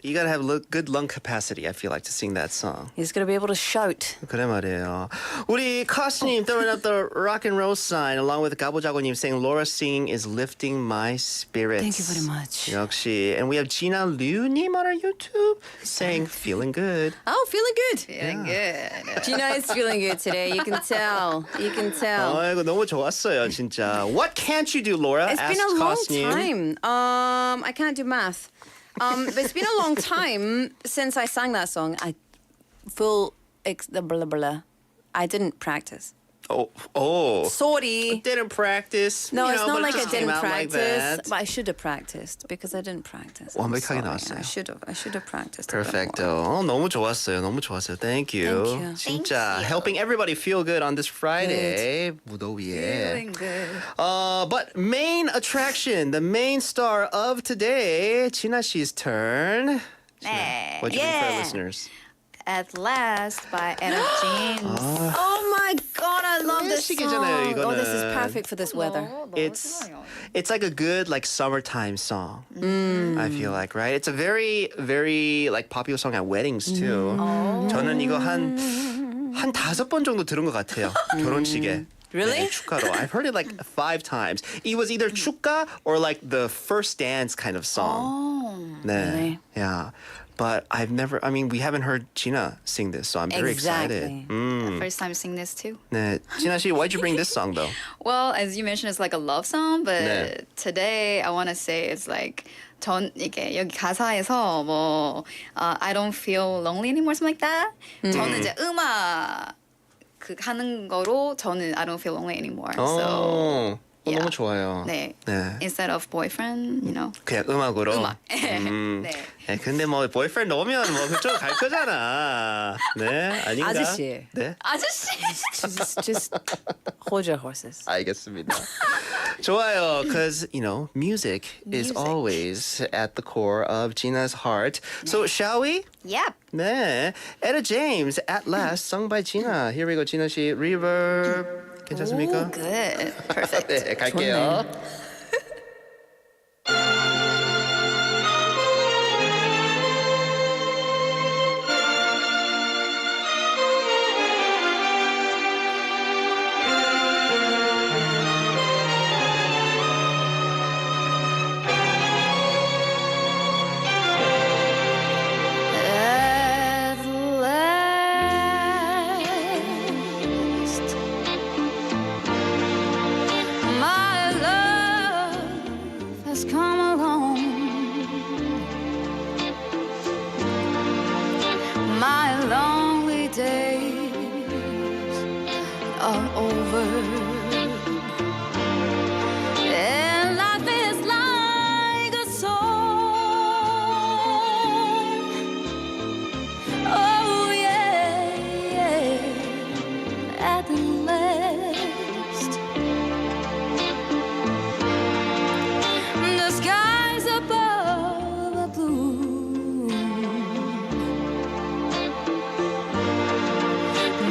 you gotta have good lung capacity. I feel like to sing that song. He's gonna be able to shout. 그래 말이에요. 우리 카스님 throwing up the rock and roll sign along with 가보자고님 saying Laura singing is lifting my spirits. Thank you very much. 역시. And we have Gina Liu님 on our YouTube saying feeling good. Oh, feeling good. Feeling good. Gina is feeling good today. You can tell. You can tell. 이거 너무 좋았어요, 진짜. What can't you do, Laura? It's been a long time. I can't do math. But it's been a long time since I sang that song. I didn't practice. Oh. Sorry. Didn't practice. No, you it's know, not but it like I just came didn't out like practice, that. but I should have practiced because I didn't practice. I'm 완벽하게 sorry. 나왔어요. I should have practiced. a bit Perfecto. more. 너무 좋았어요. 너무 좋았어요. Thank you. Thank you. 진짜 helping everybody feel good on this Friday. 무더위에. Feeling good. But main attraction, the main star of today, Gina 씨's turn. 네. What'd you bring for our listeners? At Last by Etta James. Oh my God, I love this song. 시기잖아요, Oh, this is 이거는. perfect for this weather. It's like a good like summertime song. I feel like, right? It's a very very like popular song at weddings too. 저는 이거 한 5번 정도 들은 것 같아요. 결혼식에. Really? 네, 축가로. I've heard it like 5 times. It was either 축가 or like the first dance kind of song. 네. really? Yeah. But we haven't heard Gina sing this, so I'm very Exactly. excited. First time seeing this too. 네. Gina 씨, why'd you bring this song though? Well, as you mentioned, it's like a love song, but 네. today I want to say it's like 이게 여기 가사에서 뭐 I don't feel lonely anymore, something like that. 저는 이제 음악 하는 거로 저는 I don't feel lonely anymore. So yeah. 너무 좋아요. 네. 네. Instead of boyfriend, you know. 그냥 음악으로. 음악. 네. 네, 근데 뭐 boyfriend 오면 뭐 그쪽 갈 거잖아. 네, 아닌가? 아저씨. 네. 아저씨. Just hold your horses. 알겠습니다. 좋아요, because music is always at the core of Gina's heart. So shall we? Yep. 네, Etta James, At Last, sung by Gina. Here we go, Gina 씨, reverb. 괜찮습니까? Ooh, good. Perfect. 네, 갈게요. At last, my love has come along. My lonely days are over. And life is like a song. Oh yeah, yeah. At last, the skies above are blue.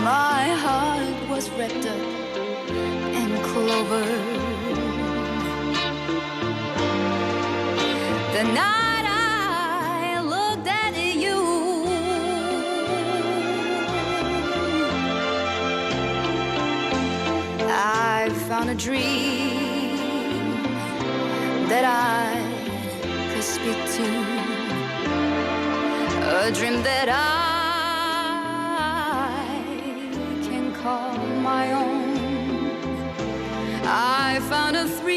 My heart was wrapped up in clover. The night I looked at you, I found a dream that I could speak to, a dream that I can call my own. I found a thrill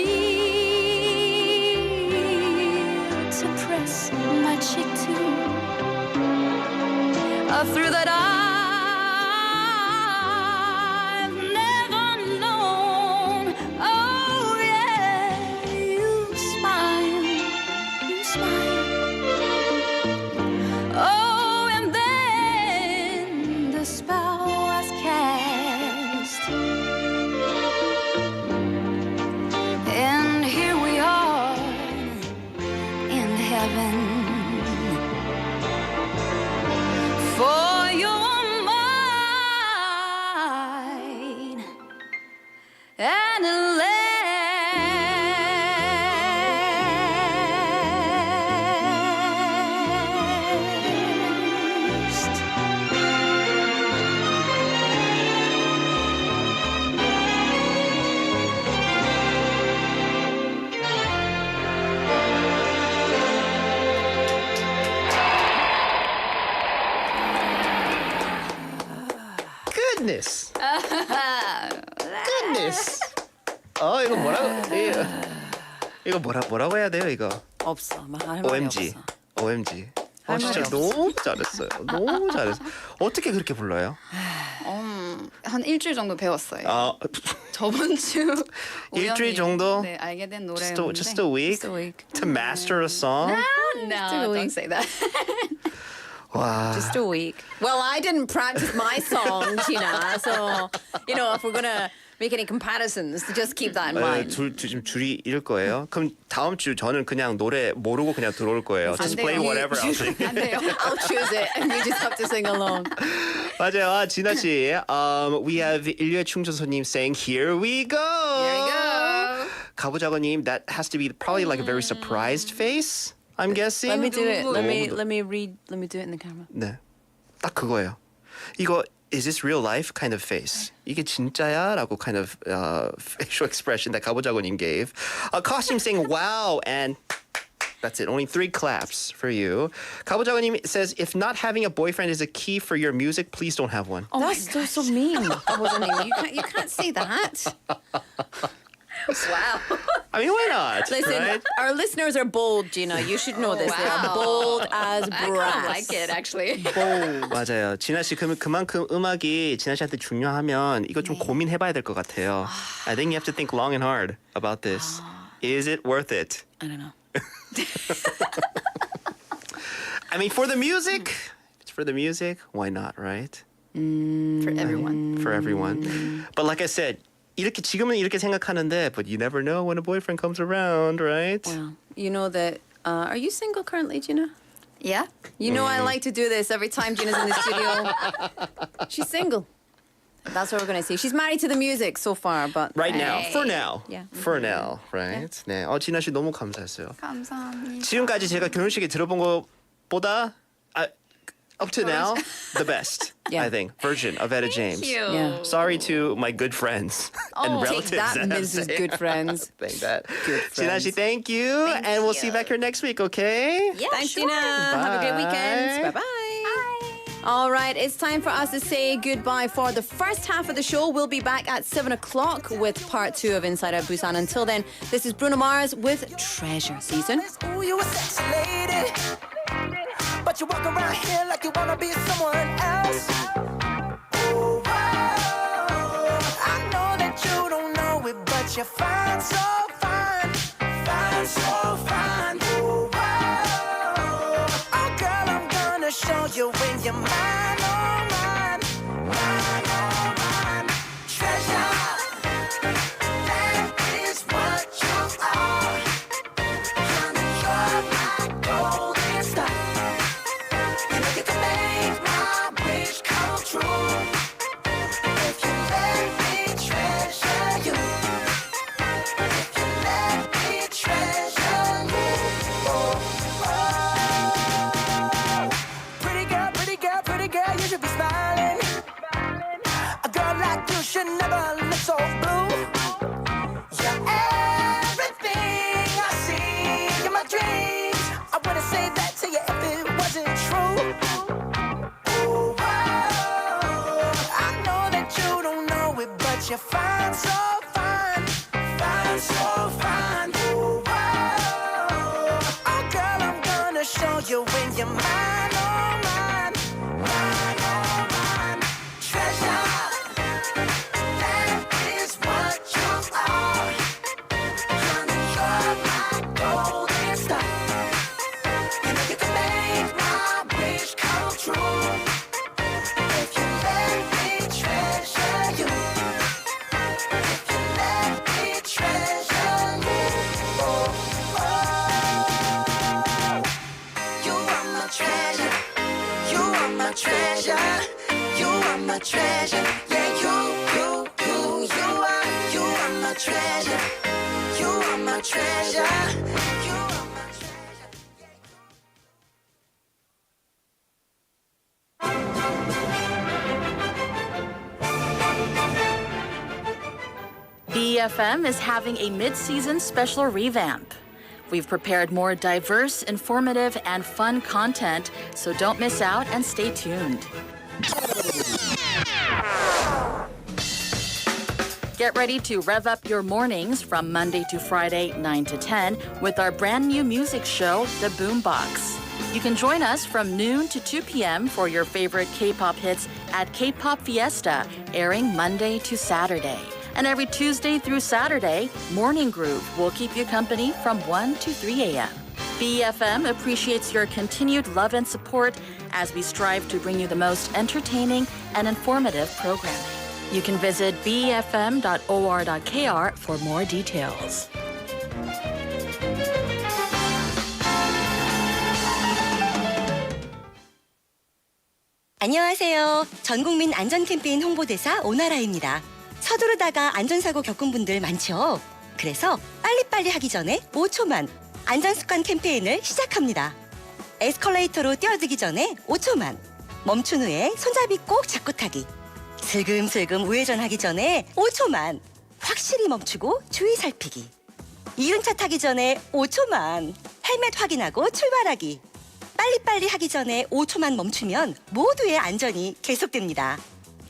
to press my cheek to, a thrill that I've never known. Oh yeah, you smile, you smile. Oh, and then the spell was cast, and here we are Goodness. Goodness. 이거 뭐라고 해야 돼요 이거? 없어. 할 말이 OMG. 없어. OMG. 할 진짜 말이 없어. 너무 잘했어요. 너무 잘했어. 어떻게 그렇게 불러요? 한 일주일 정도 배웠어요. 저번 주 일주일 우연히, 정도? 네, 알게 된 노래였는데. Just a week? Just a week. To master a song? No, don't say that. 와. Just a week. Well, I didn't practice my song, Gina. So, if we're gonna make any comparisons, just keep that in mind. 지금 줄이 잃을 거예요. 그럼 다음 주 저는 그냥 노래 모르고 그냥 들어올 거예요. Just play whatever I'll sing. 안 돼요. I'll choose it, and you just have to sing along. 맞아요. 진아 씨. We have 인류의 충전소님 saying, here we go. Here we go. 가부자고님, that has to be probably like a very surprised face, I'm guessing. Let me do it. Let me 너무- let me read. Let me do it in the camera. 네. 딱 그거예요. 이거 is this real life kind of face? 이게 진짜야? 라고 kind of facial expression that 가부자고님 gave. Costume saying wow and that's it. Only 3 claps for you. 가부자고님 says if not having a boyfriend is a key for your music, please don't have one. That's so mean. You can't say that. Wow. I mean, why not? Listen, right? our listeners are bold, Gina. You should know this. They are Wow. bold as I kind brass. of like it, actually. 맞아요. 진아 씨 그만큼 음악이 진아 씨한테 중요하면 이거 좀 고민해봐야 될 것 같아요. I think you have to think long and hard about this. Is it worth it? I don't know. I mean, for the music, if it's for the music, why not, right? For everyone. For everyone. But like I said, 지금은 이렇게 생각하는데, but you never know when a boyfriend comes around, right? Well, you know that. Are you single currently, Gina? Yeah. You know I like to do this every time Gina's in the studio. She's single. That's what we're gonna see. She's married to the music so far, but Right now, for now. Yeah. For now, right? 네. 진아 씨 너무 감사했어요. 감사합니다. 지금까지 제가 결혼식에 들어본 것보다 up to now, the best, Yeah. I think, version of Etta James. Thank you. Yeah. Sorry to my good friends and relatives. take that, have Mrs. said- Good Friends. Thank that. Good 진아 씨, friends. thank you. And we'll see you back here next week, okay? Yeah, Thanks, sure. Gina. Have a great weekend. Bye. Bye-bye. All right, it's time for us to say goodbye for the first half of the show. We'll be back at 7 o'clock with part 2 of Inside Out Busan. Until then, this is Bruno Mars with Treasure Season. Ooh, you a sexy lady, but you walk around here like you wanna be someone else. Ooh, I know that you don't know it, but you're fine, so fine, fine, so fine. Ooh, oh girl, I'm gonna show you when you're mine, oh mine, mine, oh mine. Treasure, that is what you are. Honey, you're my golden star. You know you can make my wish come true. If you let me treasure you. If you let me treasure you. Oh, oh. Pretty girl, pretty girl, pretty girl, you should be smiling. A girl like you should never look so blue. You're everything I see in my dreams. I wouldn't say that to you if it wasn't true. Ooh, I know that you don't know it, but you're fine, so fine, fine, so fine. Ooh, oh girl, I'm gonna show you when you're mine, oh mine, mine, oh mine. Treasure, that is what you are. Honey, you're my golden star. You know you can make my wish come true. If you let me treasure you. If you let me treasure you. Oh, oh. You are my treasure. You are my treasure. You are my treasure. Yeah, you are my treasure. You are my treasure. You are my treasure. BFM is having a mid-season special revamp. We've prepared more diverse, informative, and fun content, so don't miss out and stay tuned. Get ready to rev up your mornings from Monday to Friday, 9 to 10, with our brand new music show, The Boombox. You can join us from noon to 2 p.m. for your favorite K-pop hits at K-pop Fiesta, airing Monday to Saturday. And every Tuesday through Saturday, Morning Groove will keep you company from 1 to 3 a.m. BFM appreciates your continued love and support as we strive to bring you the most entertaining and informative programming. You can visit bfm.or.kr for more details. 안녕하세요. 전국민 안전 캠페인 홍보대사 오나라입니다. 서두르다가 안전사고 겪은 분들 많죠? 그래서 빨리빨리 하기 전에 5초만 안전습관 캠페인을 시작합니다. 에스컬레이터로 뛰어들기 전에 5초만, 멈춘 후에 손잡이 꼭 잡고 타기, 슬금슬금 우회전하기 전에 5초만, 확실히 멈추고 주의 살피기, 이륜차 타기 전에 5초만, 헬멧 확인하고 출발하기. 빨리빨리 하기 전에 5초만 멈추면 모두의 안전이 계속됩니다.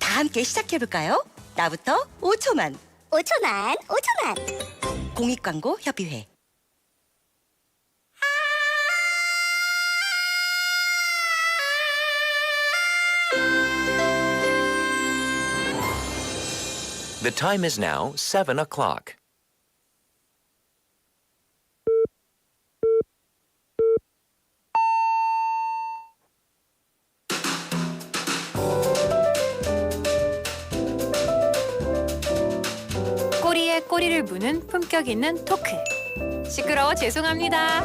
다 함께 시작해볼까요? 나부터 5초만. 5초만, 5초만. 공익광고협의회. The time is now 7 o'clock. 꼬리에 꼬리를 무는 품격 있는 토크. 시끄러워 죄송합니다.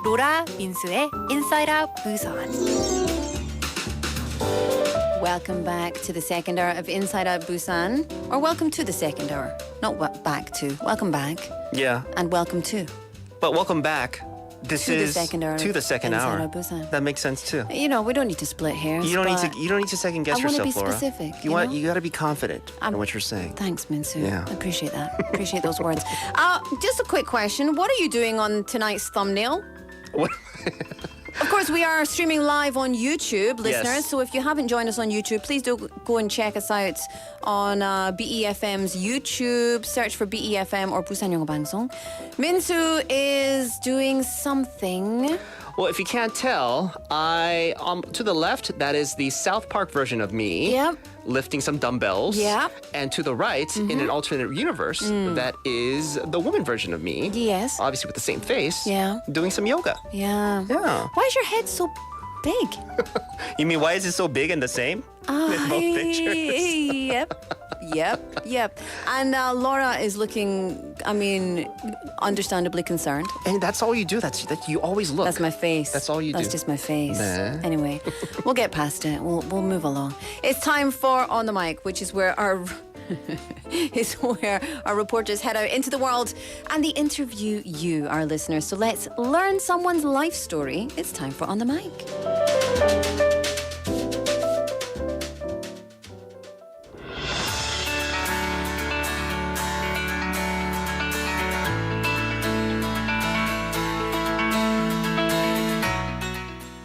로라 민수의 인사이드 아웃 부산. Welcome back to the second hour of Inside Out Busan. Or welcome to the second hour. Not back to. Welcome back. Yeah. And welcome to. But welcome back. This To the is second hour to the of second Inside hour. Out Busan. That makes sense too. You know, we don't need to split hairs. You don't need but to. You don't need to second guess I wanna yourself, be Laura. specific, You you want. know? You got to be confident in what you're saying. Thanks, Minsu. Yeah. I appreciate that. Appreciate those words. Just a quick question. What are you doing on tonight's thumbnail? What? Of course, we are streaming live on YouTube, listeners. Yes. So if you haven't joined us on YouTube, please do go and check us out on BEFM's YouTube. Search for BEFM or 부산영어방송. Minsu is doing something. Well, if you can't tell, I to the left, that is the South Park version of me. Yep. Lifting some dumbbells. Yep. And to the right, in an alternate universe, that is the woman version of me. Yes. Obviously with the same face. Yeah. Doing some yoga. Yeah. Yeah. Why is your head so big? You mean why is it so big and the same? In both pictures. Yep. And Laura is looking, I mean, understandably concerned. And that's all you do. That you always look. That's my face. That's all you do. That's just my face. Nah. Anyway, we'll get past it. We'll move along. It's time for On the Mic, which is where our reporters head out into the world and they interview you, our listeners. So let's learn someone's life story. It's time for On the Mic.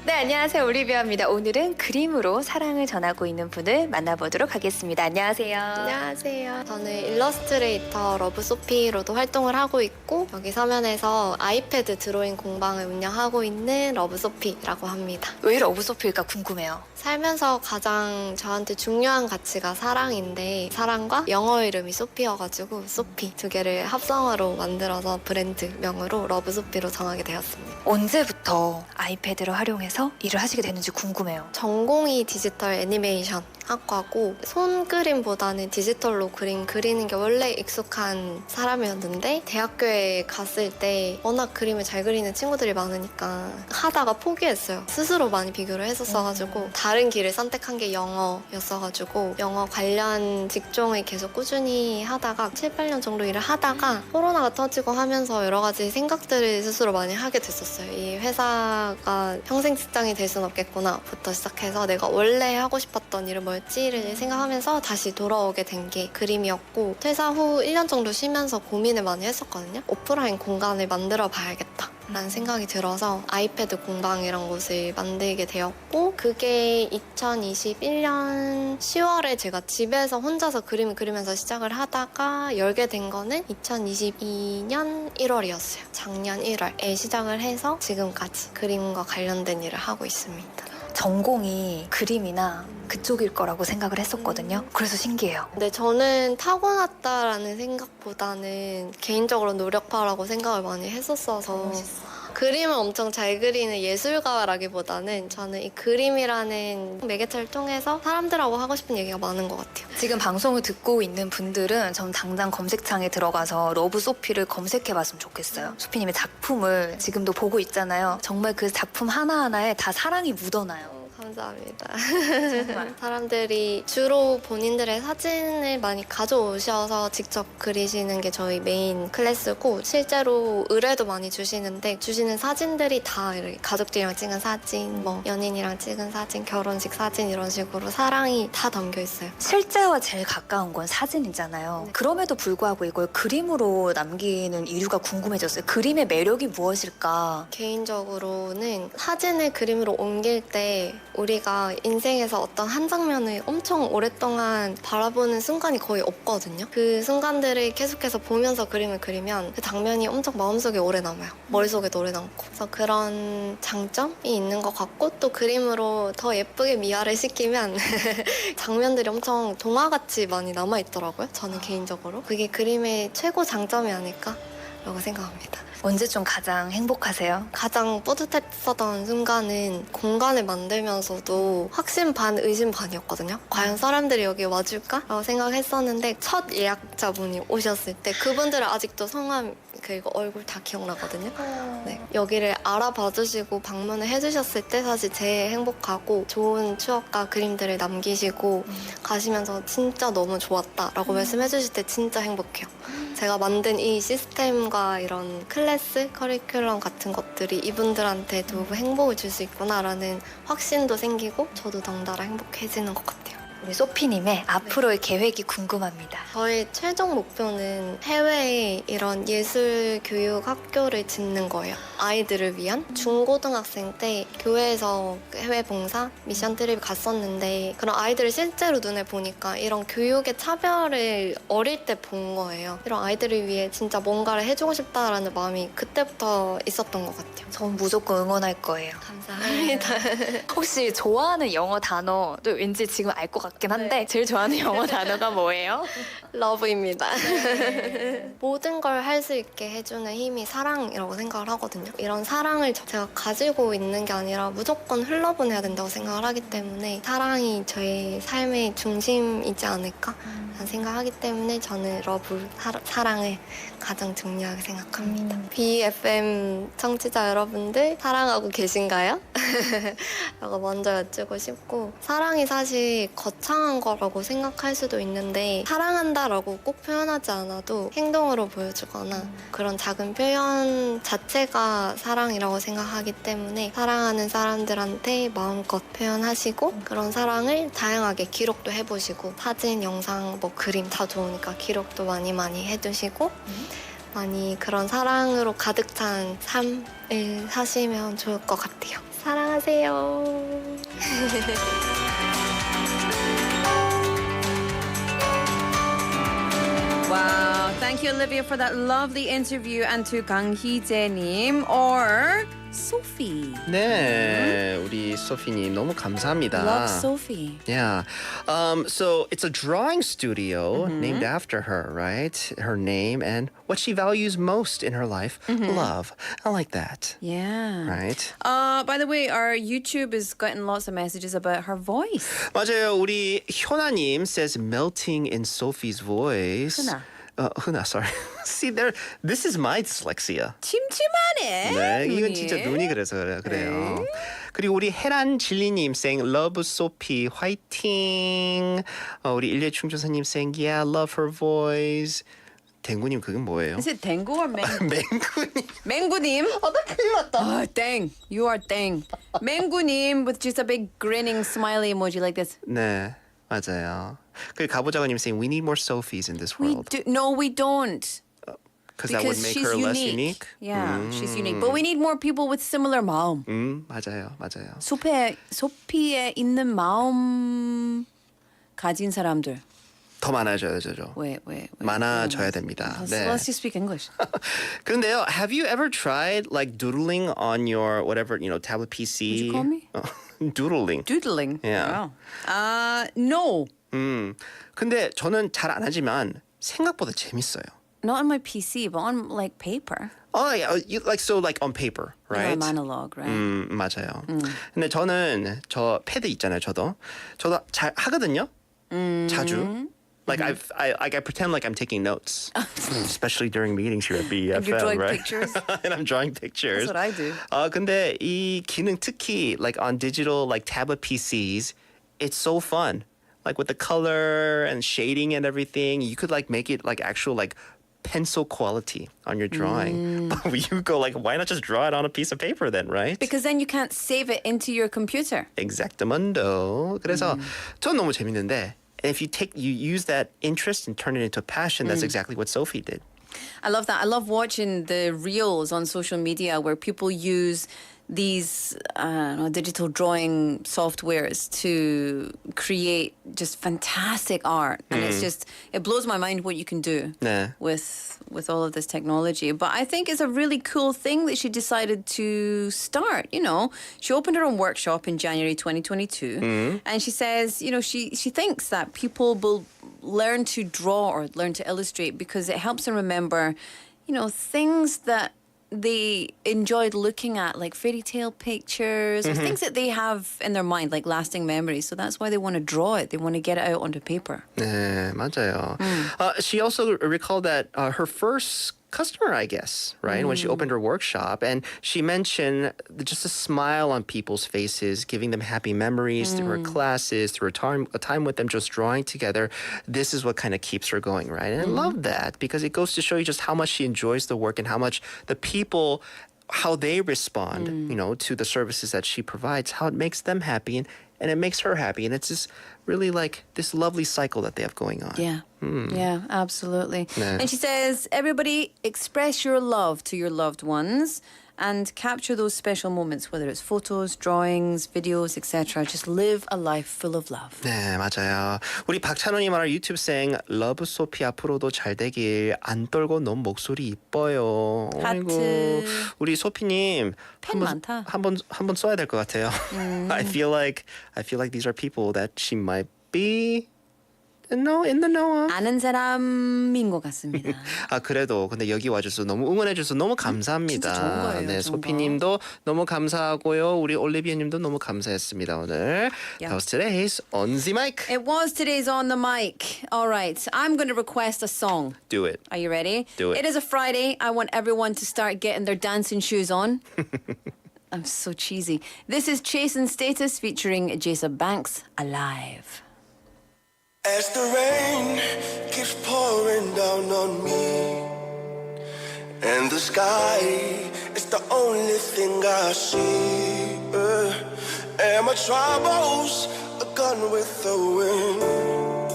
네, 안녕하세요. 올리비아입니다. 오늘은 그림으로 사랑을 전하고 있는 분을 만나보도록 하겠습니다. 안녕하세요. 안녕하세요. 저는 일러스트레이터 러브소피로도 활동을 하고 있고 여기 서면에서 아이패드 드로잉 공방을 운영하고 있는 러브소피라고 합니다. 왜 러브소피일까 궁금해요. 살면서 가장 저한테 중요한 가치가 사랑인데 사랑과 영어 이름이 소피여가지고 소피 두 개를 합성어로 만들어서 브랜드명으로 러브소피로 정하게 되었습니다. 언제부터 아이패드를 활용해서 일을 하시게 됐는지 궁금해요. 전공이 디지털 애니메이션 학과고 손그림보다는 디지털로 그리는 게 원래 익숙한 사람이었는데 대학교에 갔을 때 워낙 그림을 잘 그리는 친구들이 많으니까 하다가 포기했어요. 스스로 많이 비교를 했었어가지고 다른 길을 선택한 게 영어였어가지고 영어 관련 직종을 계속 꾸준히 하다가 7, 8년 정도 일을 하다가 코로나가 터지고 하면서 여러 가지 생각들을 스스로 많이 하게 됐었어요. 이 회사가 평생 직장이 될 순 없겠구나 부터 시작해서 내가 원래 하고 싶었던 일은 뭘지를 생각하면서 다시 돌아오게 된 게 그림이었고 퇴사 후 1년 정도 쉬면서 고민을 많이 했었거든요. 오프라인 공간을 만들어 봐야겠다. 라는 생각이 들어서 아이패드 공방이란 곳을 만들게 되었고 그게 2021년 10월에 제가 집에서 혼자서 그림을 그리면서 시작을 하다가 열게 된 거는 2022년 1월이었어요. 작년 1월에 시작을 해서 지금까지 그림과 관련된 일을 하고 있습니다. 전공이 그림이나 그쪽일 거라고 생각을 했었거든요. 그래서 신기해요. 근데 저는 타고났다라는 생각보다는 개인적으로 노력파라고 생각을 많이 했었어서 그림을 엄청 잘 그리는 예술가라기보다는 저는 이 그림이라는 매개체를 통해서 사람들하고 하고 싶은 얘기가 많은 것 같아요. 지금 방송을 듣고 있는 분들은 전 당장 검색창에 들어가서 러브 소피를 검색해봤으면 좋겠어요. 소피님의 작품을 지금도 보고 있잖아요. 정말 그 작품 하나하나에 다 사랑이 묻어나요. 감사합니다. 사람들이 주로 본인들의 사진을 많이 가져오셔서 직접 그리시는 게 저희 메인 클래스고 실제로 의뢰도 많이 주시는데 주시는 사진들이 다 이렇게 가족들이랑 찍은 사진, 뭐 연인이랑 찍은 사진, 결혼식 사진 이런 식으로 사랑이 다 담겨 있어요. 실제와 제일 가까운 건 사진이잖아요. 그럼에도 불구하고 이걸 그림으로 남기는 이유가 궁금해졌어요. 그림의 매력이 무엇일까? 개인적으로는 사진을 그림으로 옮길 때 우리가 인생에서 어떤 한 장면을 엄청 오랫동안 바라보는 순간이 거의 없거든요. 그 순간들을 계속해서 보면서 그림을 그리면 그 장면이 엄청 마음속에 오래 남아요. 머릿속에도 오래 남고. 그래서 그런 장점이 있는 것 같고 또 그림으로 더 예쁘게 미화를 시키면 장면들이 엄청 동화같이 많이 남아있더라고요. 저는 개인적으로. 그게 그림의 최고 장점이 아닐까라고 생각합니다. 언제 좀 가장 행복하세요? 가장 뿌듯했었던 순간은 공간을 만들면서도 확신 반 의심 반이었거든요. 과연 사람들이 여기 와줄까? 라고 생각했었는데 첫 예약자분이 오셨을 때 그분들은 아직도 성함 그리고 얼굴 다 기억나거든요. 네, 여기를 알아봐 주시고 방문을 해주셨을 때 사실 제일 행복하고 좋은 추억과 그림들을 남기시고 가시면서 진짜 너무 좋았다라고 말씀해 주실 때 진짜 행복해요. 제가 만든 이 시스템과 이런 클래스, 커리큘럼 같은 것들이 이분들한테도 행복을 줄 수 있구나라는 확신도 생기고 저도 덩달아 행복해지는 것 같아요. 우리 소피님의 앞으로의 계획이 궁금합니다. 저의 최종 목표는 해외에 이런 예술 교육 학교를 짓는 거예요. 아이들을 위한 중고등학생 때 교회에서 해외 봉사 미션 트립 갔었는데 그런 아이들을 실제로 눈에 보니까 이런 교육의 차별을 어릴 때 본 거예요. 이런 아이들을 위해 진짜 뭔가를 해주고 싶다라는 마음이 그때부터 있었던 것 같아요. 전 무조건 응원할 거예요. 감사합니다. 혹시 좋아하는 영어 단어도 왠지 지금 알 것 같긴 한데 제일 좋아하는 영어 단어가 뭐예요? 러브입니다. 모든 걸 할 수 있게 해주는 힘이 사랑이라고 생각을 하거든요. 이런 사랑을 제가 가지고 있는 게 아니라 무조건 흘러보내야 된다고 생각을 하기 때문에 사랑이 저의 삶의 중심이지 않을까 라는 생각을 하기 때문에 저는 러브, 사랑을 가장 중요하게 생각합니다. BFM 청취자 여러분들 사랑하고 계신가요? 라고 먼저 여쭈고 싶고 사랑이 사실 거창한 거라고 생각할 수도 있는데 사랑한다라고 꼭 표현하지 않아도 행동으로 보여주거나 그런 작은 표현 자체가 사랑이라고 생각하기 때문에 사랑하는 사람들한테 마음껏 표현하시고 그런 사랑을 다양하게 기록도 해보시고 사진, 영상, 뭐 그림 다 좋으니까 기록도 많이 해두시고 많이 그런 사랑으로 가득 찬 삶을 사시면 좋을 것 같아요. 사랑하세요. Wow, thank you, Olivia, for that lovely interview, and to Kang Hee-jae-님 or Sophie. 네, 우리 소피님 너무 감사합니다. Love Sophie. Yeah. So it's a drawing studio named after her, right? Her name and what she values most in her life, love. I like that. Yeah. Right? By the way, our YouTube has gotten lots of messages about her voice. 맞아요. 우리 현아님 says melting in Sophie's voice. 흔아, sorry. See, this is my dyslexia. 침침하네. 네, 이건 눈이. 진짜 눈이 그래서 그래요. 그리고 우리 혜란 진리님 saying love Sophie 화이팅. 우리 일례 충조사님 saying yeah, love her voice. 댕구님 그건 뭐예요? Is it 댕구 or 맹구? 맹구님. 맹구님. 나 큰일 났다. 땡. You are 땡. 맹구님 with just a big grinning smiley emoji like this. 네, 맞아요. 그리고 가보자고님 saying we need more Sophies in this world. No, we don't. Because that would make her less unique. Yeah, she's unique. But we need more people with similar 마음. 맞아요. 소피에 있는 마음 가진 사람들. 더 많아져야죠. 왜? 많아져야 됩니다. Let's just speak English. 그런데요, have you ever tried like doodling on your whatever, tablet PC? Would you call me? Doodling. Doodling. Yeah. Wow. No. 근데 저는 잘 안 하지만 생각보다 재밌어요. Not on my PC, but on like paper. Oh, yeah, like on paper, right? I'm analog, right? 맞아요. 근데 저는 저 패드 있잖아요, 저도 잘 하거든요. 자주. Like I pretend like I'm taking notes, especially during meetings here at BFM, And you're drawing right? pictures? And I'm drawing pictures. That's what I do. 근데 이 기능 특히 like on digital like tablet PCs, it's so fun. Like with the color and shading and everything, you could like make it like actual like pencil quality on your drawing. But you go like, why not just draw it on a piece of paper then, right? Because then you can't save it into your computer. Exactamundo. 그래서 전 너무 재밌는데. And if you use that interest and turn it into a passion, that's exactly what Sophie did. I love that. I love watching the reels on social media where people use these digital drawing softwares to create just fantastic art. And it blows my mind what you can do with all of this technology. But I think it's a really cool thing that she decided to start. She opened her own workshop in January 2022. And she says, she thinks that people will learn to draw or learn to illustrate because it helps them remember, things that they enjoyed looking at, like fairy tale pictures or things that they have in their mind, like lasting memories. So that's why they want to draw it. They want to get it out onto paper. 네, 맞아요. She also recalled that her first customer, I guess, right? When she opened her workshop, and she mentioned just a smile on people's faces, giving them happy memories through her classes, through a time with them just drawing together. This is what kind of keeps her going, right? And I love that because it goes to show you just how much she enjoys the work and how much the people, how they respond, to the services that she provides, how it makes them happy and it makes her happy. And it's just really like this lovely cycle that they have going on. Yeah. Yeah, absolutely. 네. And she says, everybody express your love to your loved ones and capture those special moments, whether it's photos, drawings, videos, etc. Just live a life full of love. 네, 맞아요. 우리 박찬원이 말할 유튜브생 러브 소피 앞으로도 잘 되길 안 떨고 너무 목소리 이뻐요. 하트. 우리 소피님 팬 많다. 한번 써야 될 것 같아요. I feel like these are people that she might be in the know. 아는 사람인 것 같습니다. 그래도 근데 여기 와줘서 너무 응원해줘서 너무 감사합니다. 진짜 좋은 거예요. 네, 좋은 소피님도 너무 감사하고요. 우리 올리비아님도 너무 감사했습니다 오늘. That was today's On the Mic. It was today's On the Mic. All right, I'm going to request a song. Do it. Are you ready? Do it. It is a Friday. I want everyone to start getting their dancing shoes on. I'm so cheesy. This is Chase and Status featuring Jason Banks, Alive. As the rain keeps pouring down on me, and the sky is the only thing I see, and my troubles are gone with the wind.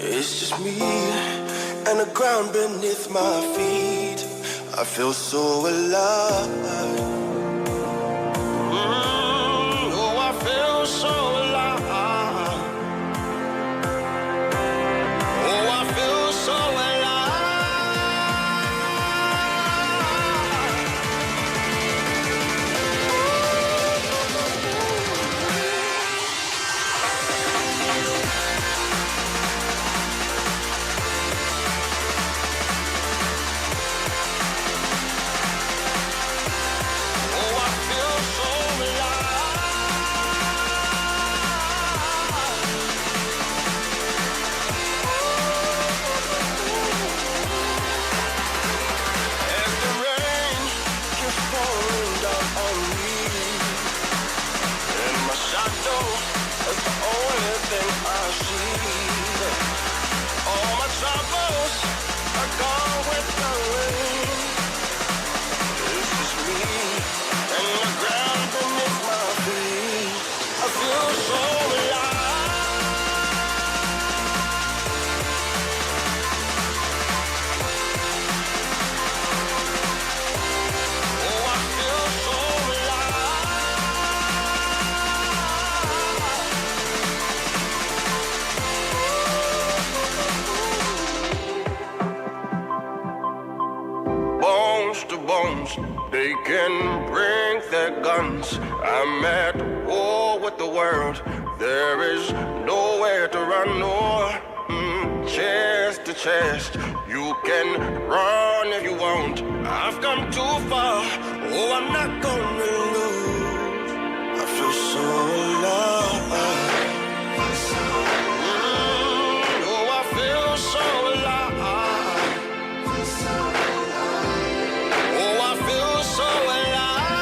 It's just me and the ground beneath my feet. I feel so alive. Oh, I feel so alive. can bring their guns. I'm at war with the world. There is nowhere to run nor chest to chest. You can run if you want. I've come too far. Oh, I'm not gonna lose. I feel so alive. Oh, I feel so alive. Oh, I feel so alive.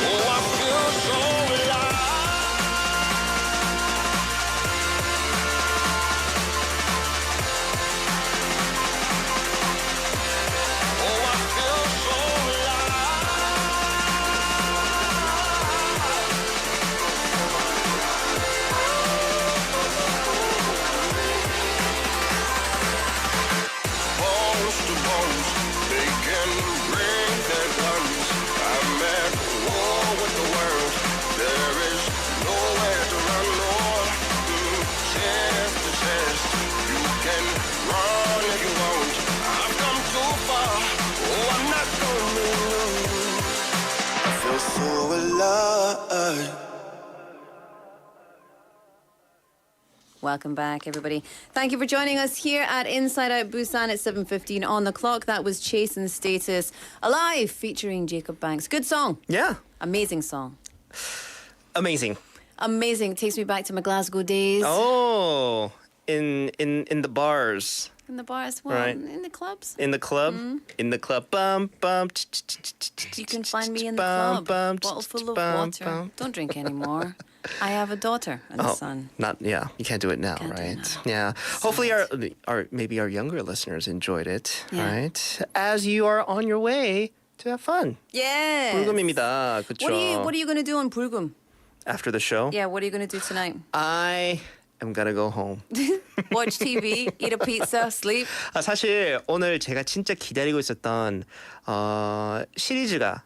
Oh, I feel so alive. Oh, I feel so bones to bones, they can bring their guns. I'm at war with the world. There is nowhere to run nor chest to chest. You can run if you want. I've come too far. Oh, I'm not gonna lose. I feel so alive. Welcome back, everybody. Thank you for joining us here at Inside Out Busan at 7:15 on the clock. That was Chase and Status Alive featuring Jacob Banks. Good song. Yeah. Amazing song. Amazing. Amazing. Takes me back to my Glasgow days. Oh, in the bars. In the bars, well, Right. in the clubs. In the club. In the club. Bum bum. You can find me in the club. Bottle full of water. Don't drink anymore. I have a daughter and a son. You can't do it now, right? Yeah. Hopefully maybe our younger listeners enjoyed it, right? As you are on your way to have fun. Yeah. 불금입니다. 그쵸? What are you going to do on 불금? After the show? Yeah, what are you going to do tonight? I am gonna go home. Watch TV, eat a pizza, sleep. 사실 오늘 제가 진짜 기다리고 있었던 시리즈가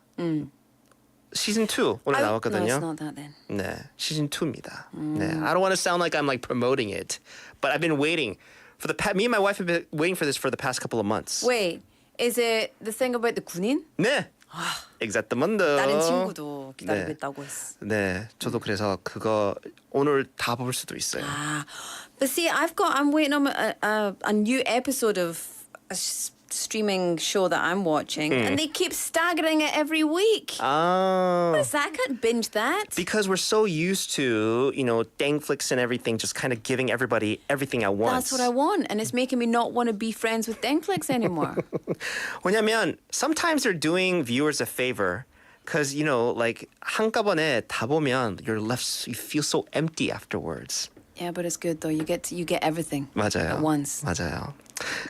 시즌 2 오늘 나왔거든요. No, it's not that then. 네, 시즌 2입니다. 네, I don't want to sound like I'm like promoting it, but I've been waiting for me and my wife have been waiting for this for the past couple of months. Wait, is it the thing about the 군인? 네. Exactamente. 다른 친구도 기다리고 있다고 했어. 네, 저도 그래서 그거 오늘 다 볼 수도 있어요. But see, I'm waiting on a new episode of a streaming show that I'm watching, and they keep staggering it every week. Oh. What is that? I can't binge that. Because we're so used to, Dangflix and everything, just kind of giving everybody everything at once. That's what I want, and it's making me not want to be friends with Dangflix anymore. 왜냐면 sometimes they're doing viewers a favor. Because, like 한꺼번에 다 보면 you feel so empty afterwards. Yeah, but it's good though. You get everything 맞아요. at once. 맞아요.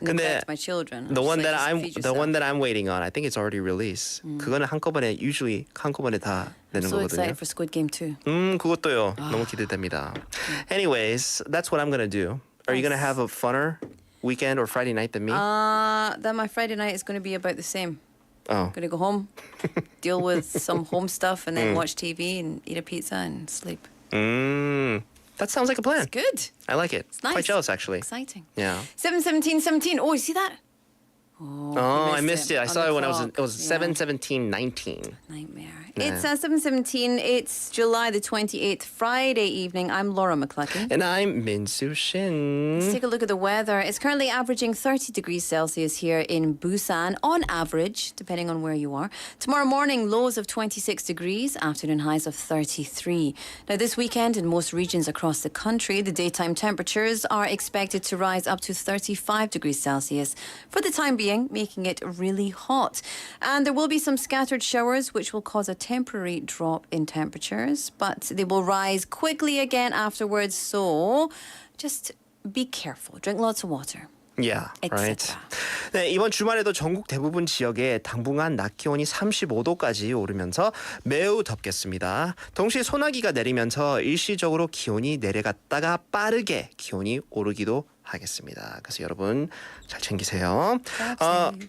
Neglect my children. The one Just that I'm waiting on, I think it's already released. 그거는 usually 한꺼번에 다 내는 so 거거든요. excited for Squid Game 2. 그것도요. 너무 기대됩니다. Anyways, that's what I'm gonna do. Are you gonna have a funner weekend or Friday night than me? Then my Friday night is going to be about the same. Oh. Gonna go home, deal with some home stuff, and then watch TV and eat a pizza and sleep. That sounds like a plan. It's good. I like it. It's nice. Quite jealous, actually. Exciting. Yeah. 7:17. Oh, you see that? Oh, I missed it. I on saw the it when clock. it was 7:17:19. Nightmare. Yeah. It's 7:17. It's July the 28th, Friday evening. I'm Laura McClucky. And I'm Min-Soo Shin. Let's take a look at the weather. It's currently averaging 30 degrees Celsius here in Busan, on average, depending on where you are. Tomorrow morning, lows of 26 degrees, afternoon highs of 33. Now, this weekend in most regions across the country, the daytime temperatures are expected to rise up to 35 degrees Celsius for the time being, making it really hot. And there will be some scattered showers, which will cause a temporary drop in temperatures, but they will rise quickly again afterwards. So just be careful. Drink lots of water. Yeah, right. 네, 이번 주말에도 전국 대부분 지역에 당분간 낮 기온이 35도까지 오르면서 매우 덥겠습니다. 동시에 소나기가 내리면서 일시적으로 기온이 내려갔다가 빠르게 기온이 오르기도 하겠습니다. 그래서 여러분 잘 챙기세요.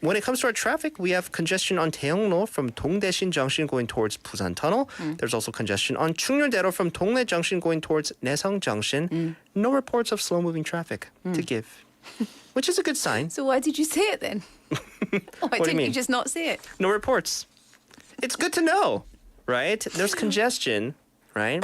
When it comes to our traffic, we have congestion on 대영로 from 동대신 Junction going towards Busan Tunnel. There's also congestion on 충렬대로 from 동래 Junction going towards 내성 Junction. No reports of slow-moving traffic to give, which is a good sign. So why did you say it then? Why do you didn't mean? you just not say it? No reports. It's good to know, right? There's congestion, right?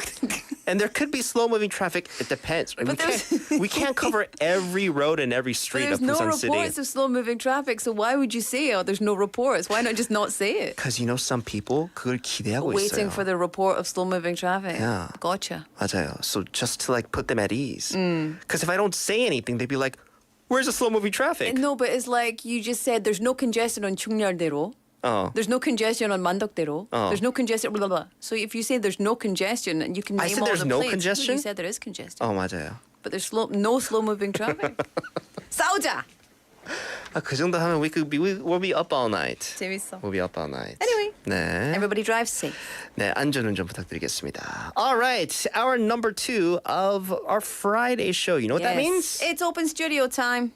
And there could be slow-moving traffic. It depends. Right? We can't cover every road and every But street there's of no Busan reports City. of slow-moving traffic, so why would you say, oh, there's no reports? Why not just not say it? Because you know some people 그걸 기대하고 Waiting 있어요. for the report of slow-moving traffic. Yeah. Gotcha. 맞아요. So just to like put them at ease. Because if I don't say anything, they'd be like, "Where's the slow-moving traffic?" No, but it's like you just said there's no congestion on 충렬대로. Oh. There's no congestion on 만덕대로. Oh. There's no congestion, blah, blah, blah. So if you say there's no congestion, and you can name I said all there's the no places. congestion? You said there is congestion. Oh 맞아요. But there's no slow-moving traffic. 싸우자! 그 정도 하면 we'll be up all night. 재밌어. We'll be up all night. Anyway, 네. everybody drive safe. 네, 안전운전 부탁드리겠습니다. All right, our number 2 of our Friday show. You know what that means? It's open studio time.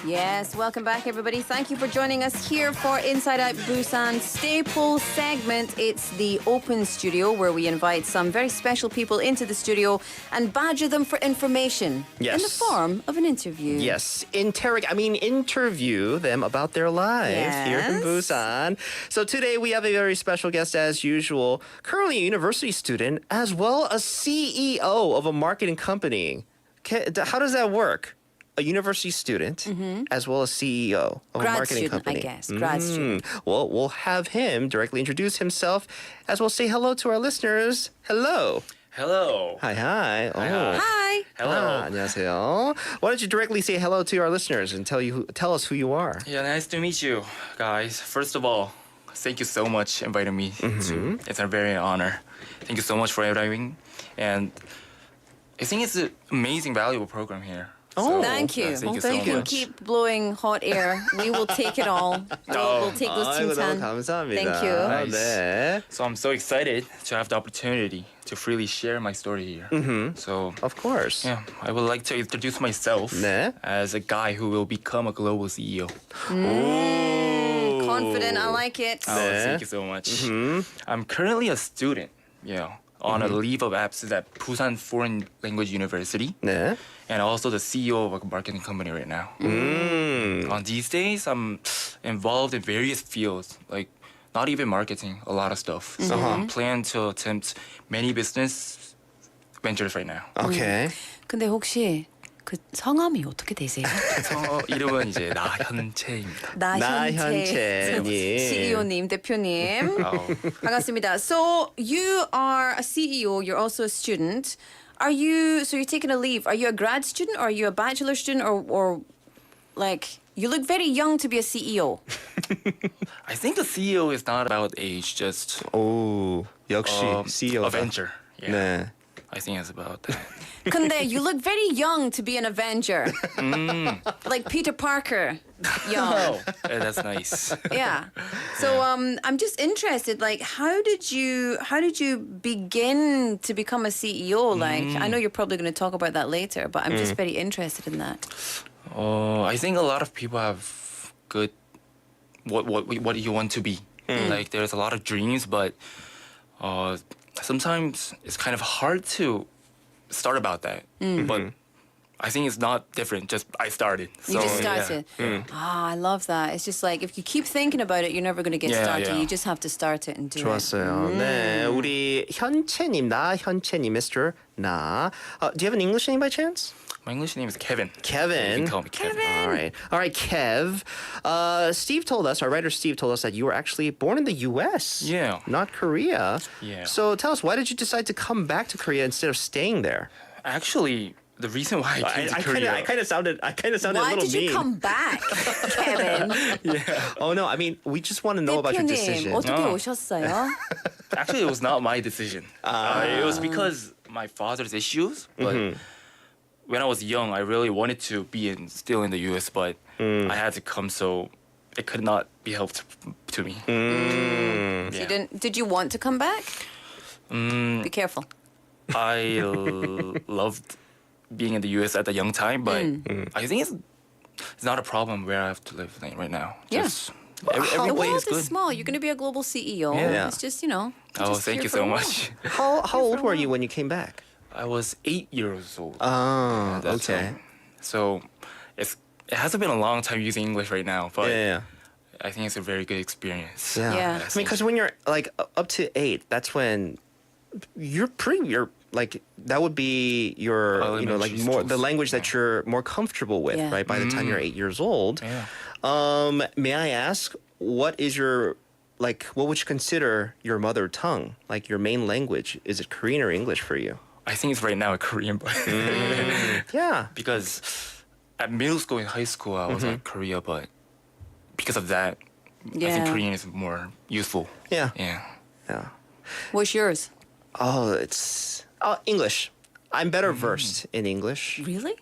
Yes, welcome back, everybody. Thank you for joining us here for Inside Out Busan staple segment. It's the open studio where we invite some very special people into the studio and badger them for information in the form of an interview. Yes, interview them about their lives here in Yes. Busan. So today we have a very special guest as usual, currently a university student as well as CEO of a marketing company. How does that work? A university student as well as CEO of Grad a marketing student, company. I guess. Grad student. Well, we'll have him directly introduce himself as well say hello to our listeners. Hello. Hello. Hi. Oh. Hi. Hello. 안녕하세요. Why don't you directly say hello to our listeners and tell us who you are? Yeah, nice to meet you, guys. First of all, thank you so much for inviting me. It's a very honor. Thank you so much for inviting. And I think it's an amazing, valuable program here. Oh, thank you. Thank you You so can much. keep blowing hot air. We will take it all. We'll take those 아이고, 너무 칭찬. 감사합니다. Thank you. Nice. 네. So I'm so excited to have the opportunity to freely share my story here. So Of course. yeah, I would like to introduce myself 네. as a guy who will become a global CEO. Confident, I like it. Oh, thank you so much. I'm currently a student, on a leave of absence at Busan Foreign Language University, 네. and also the CEO of a marketing company right now. On these days, I'm involved in various fields, like not even marketing, a lot of stuff. So I'm planning to attempt many business ventures right now. Okay. 근데 혹시 그 성함이 어떻게 되세요? 이름은 이제 나현채입니다. 나현채님. CEO님, 대표님. 반갑습니다. So you are a CEO, you're also a student. So you're taking a leave. Are you a grad student or are you a bachelor student or like, you look very young to be a CEO. I think the CEO is not about age, just 오, 역시 CEO. a venture. Yeah. 네. I think it's about that. 근데 you look very young to be an Avenger. Like Peter Parker, young. Oh, yeah, that's nice. Yeah. So I'm just interested, like, how did you begin to become a CEO? Like, I know you're probably going to talk about that later, but I'm just very interested in that. I think a lot of people have good what you want to be. Like there's a lot of dreams, but sometimes it's kind of hard to start about that. But I think it's not different. Just I started. You just started. I love that. It's just like if you keep thinking about it, you're never going to get started. yeah. You just have to start it and do 좋았어요. it. 네, 우리 현채님, 나현채님, Mr. 나. Do you have an English name by chance? My English name is Kevin. Kevin. You can call me Kevin. All right, Kev. Our writer Steve told us that you were actually born in the U.S. Yeah. Not Korea. Yeah. So tell us, why did you decide to come back to Korea instead of staying there? Actually, the reason why I came to Korea. I kind of sounded a little mean. Why did you come back, Kevin? Oh no, I mean we just want to know about your decision. 대표님, 어떻게 오셨어요? Actually, it was not my decision. It was because my father's issues. But when I was young, I really wanted to be still in the U.S., but I had to come, so it could not be helped to me. So you didn't? Did you want to come back? Be careful. I loved being in the U.S. at a young time, but I think it's not a problem where I have to live right now. Yeah. Just, every The place world is good. is small. You're going to be a global CEO. Yeah. It's just, you know. Oh, just thank here you for a so while. much. How old were you when you came back? I was 8 years old. Oh, at that okay. time. So it hasn't been a long time using English right now, but Yeah. I think it's a very good experience. Yeah. Yeah. I mean, because when you're like up to 8, that's when you're like that would be your you know like Elementary more schools. the language that you're more comfortable with, Yeah. right? By the time you're 8 years old. Yeah. May I ask, what is your like? What would you consider your mother tongue? Like your main language? Is it Korean or English for you? I think it's right now a Korean, but Yeah. because at middle school and high school I was like Korea, but because of that, I Yeah. think Korean is more useful. Yeah. Yeah. Yeah. What's yours? Oh, it's English. I'm better versed in English. Really?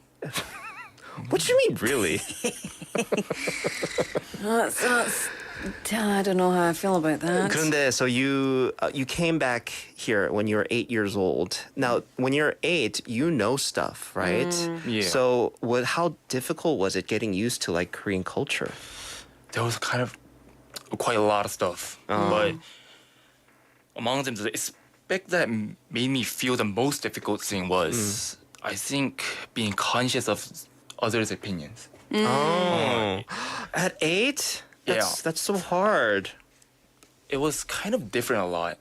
What do you mean, really? I don't know how I feel about that. 그런데 so you came back here when you were 8 years old. Now, when you're 8, you know stuff, right? Yeah. So, how difficult was it getting used to like Korean culture? There was kind of quite a lot of stuff, but among them, the aspect that made me feel the most difficult thing was, I think, being conscious of others' opinions. Oh, at 8? That's so hard. It was kind of different a lot.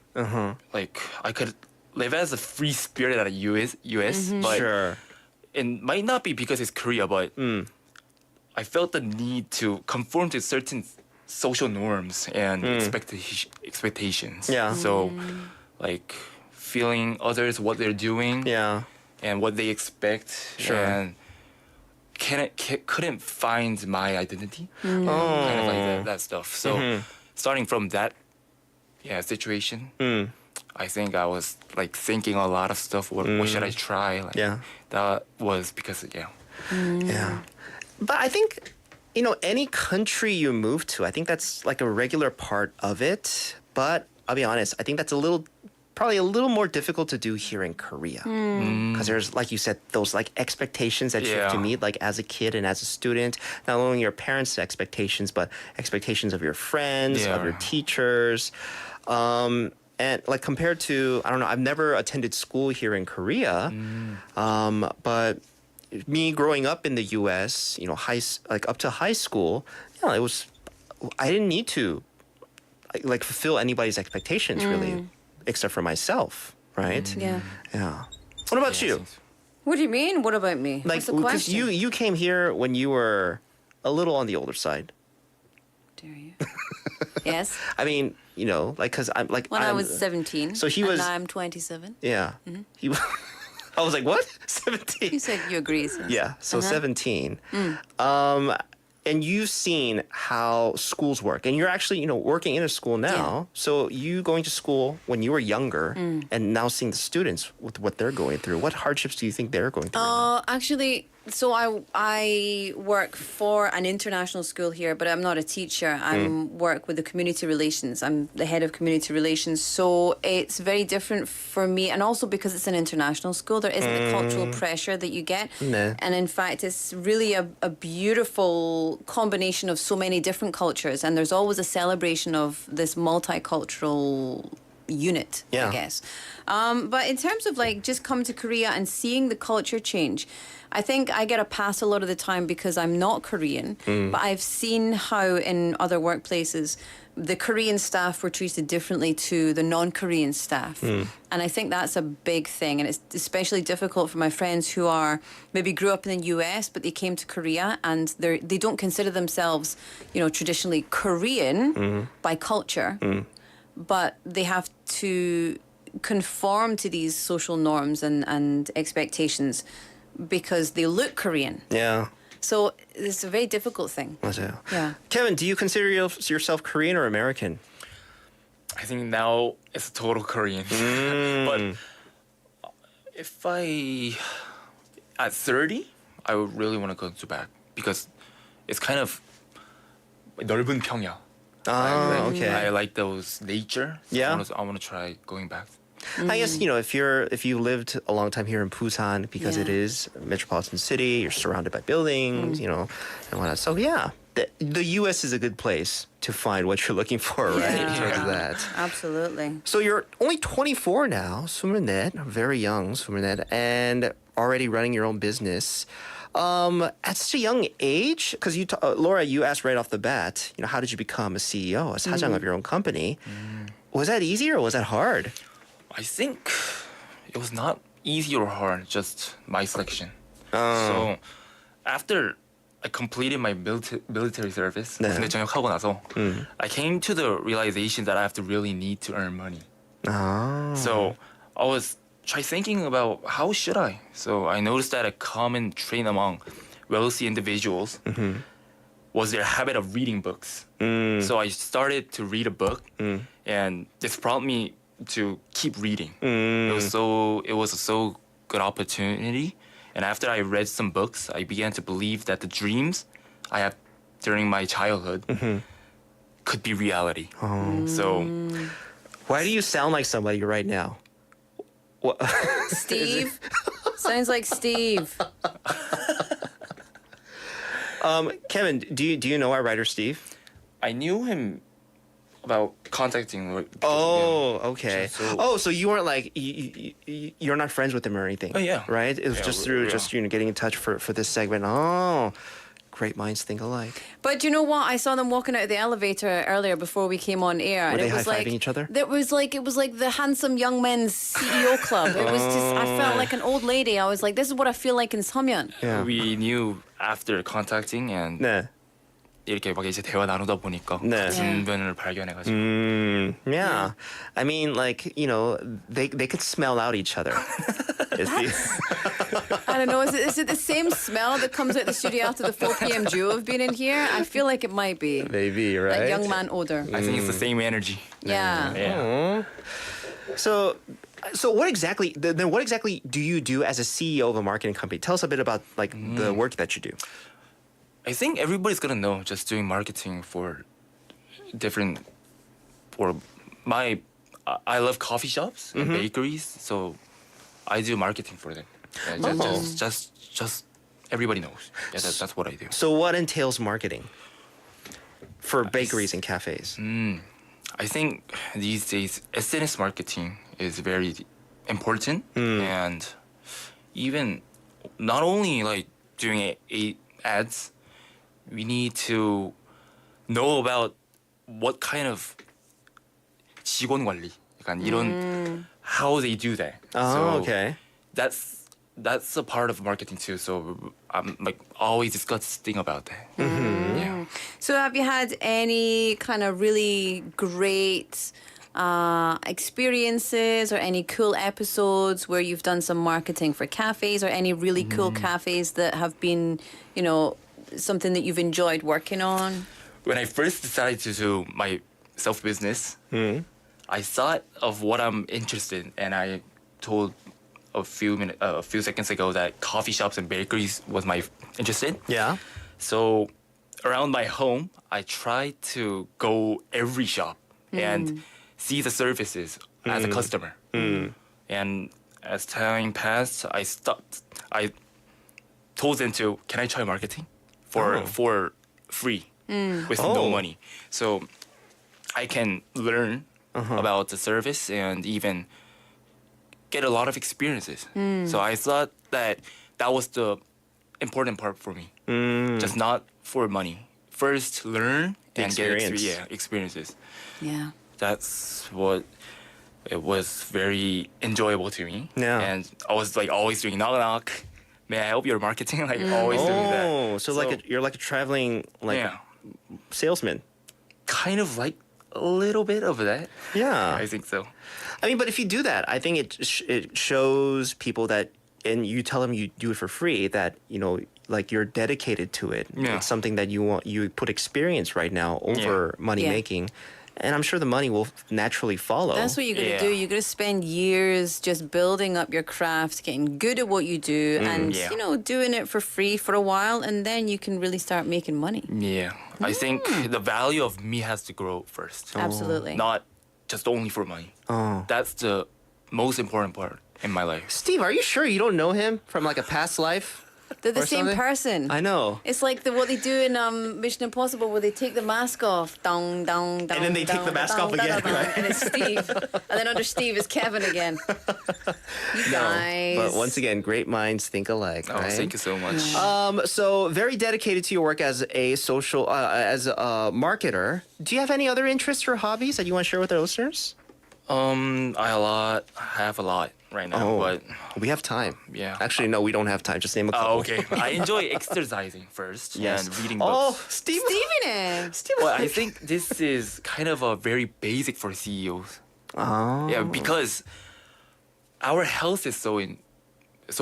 Like I could live as a free spirit at the US, but Sure. it might not be because it's Korea, but I felt the need to conform to certain social norms and expectations. Yeah. So, like feeling others what they're doing, Yeah. and what they expect, Sure. and couldn't find my identity. Oh. Kind of like that stuff. So, starting from that, situation. I think I was like thinking a lot of stuff. What should I try? Like, Yeah. That was because Yeah. But I think, any country you move to, I think that's like a regular part of it. But I'll be honest, I think that's probably a little more difficult to do here in Korea. Because there's, like you said, those like expectations that you have to Yeah. meet like as a kid and as a student. Not only your parents' expectations, but expectations of your friends, of your Yeah. teachers. And like compared to, I don't know, I've never attended school here in Korea. But me growing up in the U.S., up to high school, I didn't need to like fulfill anybody's expectations really, except for myself, right? Yeah. Yeah. What about you? What do you mean? What about me? Like, What's the because question? you came here when you were a little on the older side. Dare you? Yes. I mean, because I'm like When I was 17. So he and was- now I'm 27. Yeah. I was like, what? 17. You said you agree. So. Yeah, so 17. And you've seen how schools work. And you're actually, working in a school now. So you going to school when you were younger and now seeing the students with what they're going through. What hardships do you think they're going through? Actually, so I work for an international school here, but I'm not a teacher. I work with the community relations. I'm the head of community relations. So it's very different for me. And also because it's an international school, there isn't the cultural pressure that you get. Nah. And in fact, it's really a beautiful combination of so many different cultures. And there's always a celebration of this multicultural unit, Yeah. I guess. But in terms of like just come to Korea and seeing the culture change, I think I get a pass a lot of the time because I'm not Korean, but I've seen how in other workplaces the Korean staff were treated differently to the non-Korean staff. And I think that's a big thing. And it's especially difficult for my friends who maybe grew up in the US, but they came to Korea and they don't consider themselves, traditionally Korean by culture, but they have to conform to these social norms and expectations because they look Korean. Yeah. So it's a very difficult thing. 맞아요. Yeah. Kevin, do you consider yourself Korean or American? I think now it's total Korean. But if at 30, I would really want to go back because it's kind of 넓은 평야. I like those nature. So Yeah. I want to try going back. I guess if you lived a long time here in Busan, because it is a metropolitan city, you're surrounded by buildings, and whatnot. So yeah, the U.S. is a good place to find what you're looking for, right? In terms of that. Absolutely. So you're only 24 now, 24, very young, 24, and already running your own business. At such a young age, because Laura, you asked right off the bat, how did you become a CEO, a 사장 of your own company? Was that easy or was that hard? I think it was not easy or hard, just my selection. So after I completed my military service, 네. 군대 전역하고 나서, I came to the realization that I have to really need to earn money. So I was thinking about how should I. So I noticed that a common trait among wealthy individuals was their habit of reading books. So I started to read a book, and this prompted me to keep reading. It was a so good opportunity. And after I read some books, I began to believe that the dreams I had during my childhood could be reality. So why do you sound like somebody right now? Steve? Sounds like Steve. Kevin, do you know our writer Steve? I knew him about contacting. Oh, okay. So- So you weren't like you're not friends with him or anything. Oh, yeah. Right? It was Yeah, just through getting in touch for this segment. Oh, great minds think alike. But you know what? I saw them walking out of the elevator earlier before we came on air. Were and they it was high-fiving like each other? it was like the handsome young men's CEO club. It was just I felt like an old lady. I was like, this is what I feel like in Samyeon. Yeah. We knew after contacting and 네. 이렇게 막 이제 대화 나누다 보니까 네. 같은 면을 발견해가지고. Yeah. I mean, like, they could smell out each other. I don't know. Is it the same smell that comes out the studio after the 4 p.m. duo have been in here? I feel like it might be. Maybe, right? That young man odor. I think it's the same energy. Yeah. Yeah. So what exactly do you do as a CEO of a marketing company? Tell us a bit about the work that you do. I think everybody's gonna know just doing marketing for different. I love coffee shops and bakeries, so I do marketing for them. Just everybody knows. Yeah, that's what I do. So what entails marketing for bakeries and cafes? I think these days SNS marketing is very important, and even not only like doing ads, we need to know about what kind of 직원 관리, 약간 이런 how they do that. Okay. That's a part of marketing too. So I'm like always discussing about that. Yeah. So have you had any kind of really great experiences or any cool episodes where you've done some marketing for cafes or any really cool cafes that have been, something that you've enjoyed working on? When I first decided to do my self-business, I thought of what I'm interested in, and I told a few seconds ago that coffee shops and bakeries was my interest in. Yeah. So around my home, I tried to go every shop and see the services as a customer. And as time passed, I stopped. I told them can I try marketing for free with no money, so I can learn about the service and even get a lot of experiences. So I thought that was the important part for me. Just not for money. First, learn and get experiences. Yeah. That's what it was very enjoyable to me. Yeah. And I was like always doing knock knock. May I help your marketing? Like always doing that. Oh, so you're like a traveling salesman. Kind of like a little bit of that. Yeah. I think so. I mean, but if you do that, I think it shows people that, and you tell them you do it for free, that you're dedicated to it. Yeah. It's something that you put experience right now over money making, and I'm sure the money will naturally follow. That's what you got to do. You got to spend years just building up your craft, getting good at what you do, and doing it for free for a while, and then you can really start making money. Yeah. I think the value of me has to grow first. Absolutely. Not just only for money. That's the most important part in my life. Steve, are you sure you don't know him from like a past life? They're the or same something? person. I know. It's like what they do in Mission Impossible where they take the mask off. Dong, dong, dong, And then they take the dong, mask dong, off again, dong, dong, right? And it's Steve. And then under Steve is Kevin again. You guys. But once again, great minds think alike, Oh, right? thank you so much. So very dedicated to your work as a social, as a marketer. Do you have any other interests or hobbies that you want to share with our listeners? I have a lot right now, but we have time. Yeah. Actually, no, we don't have time. Just name a couple. Oh, okay. I enjoy exercising first Yes. and reading Oh, books. Steven. Well, I think this is kind of a very basic for CEOs. Oh. Yeah, because our health is so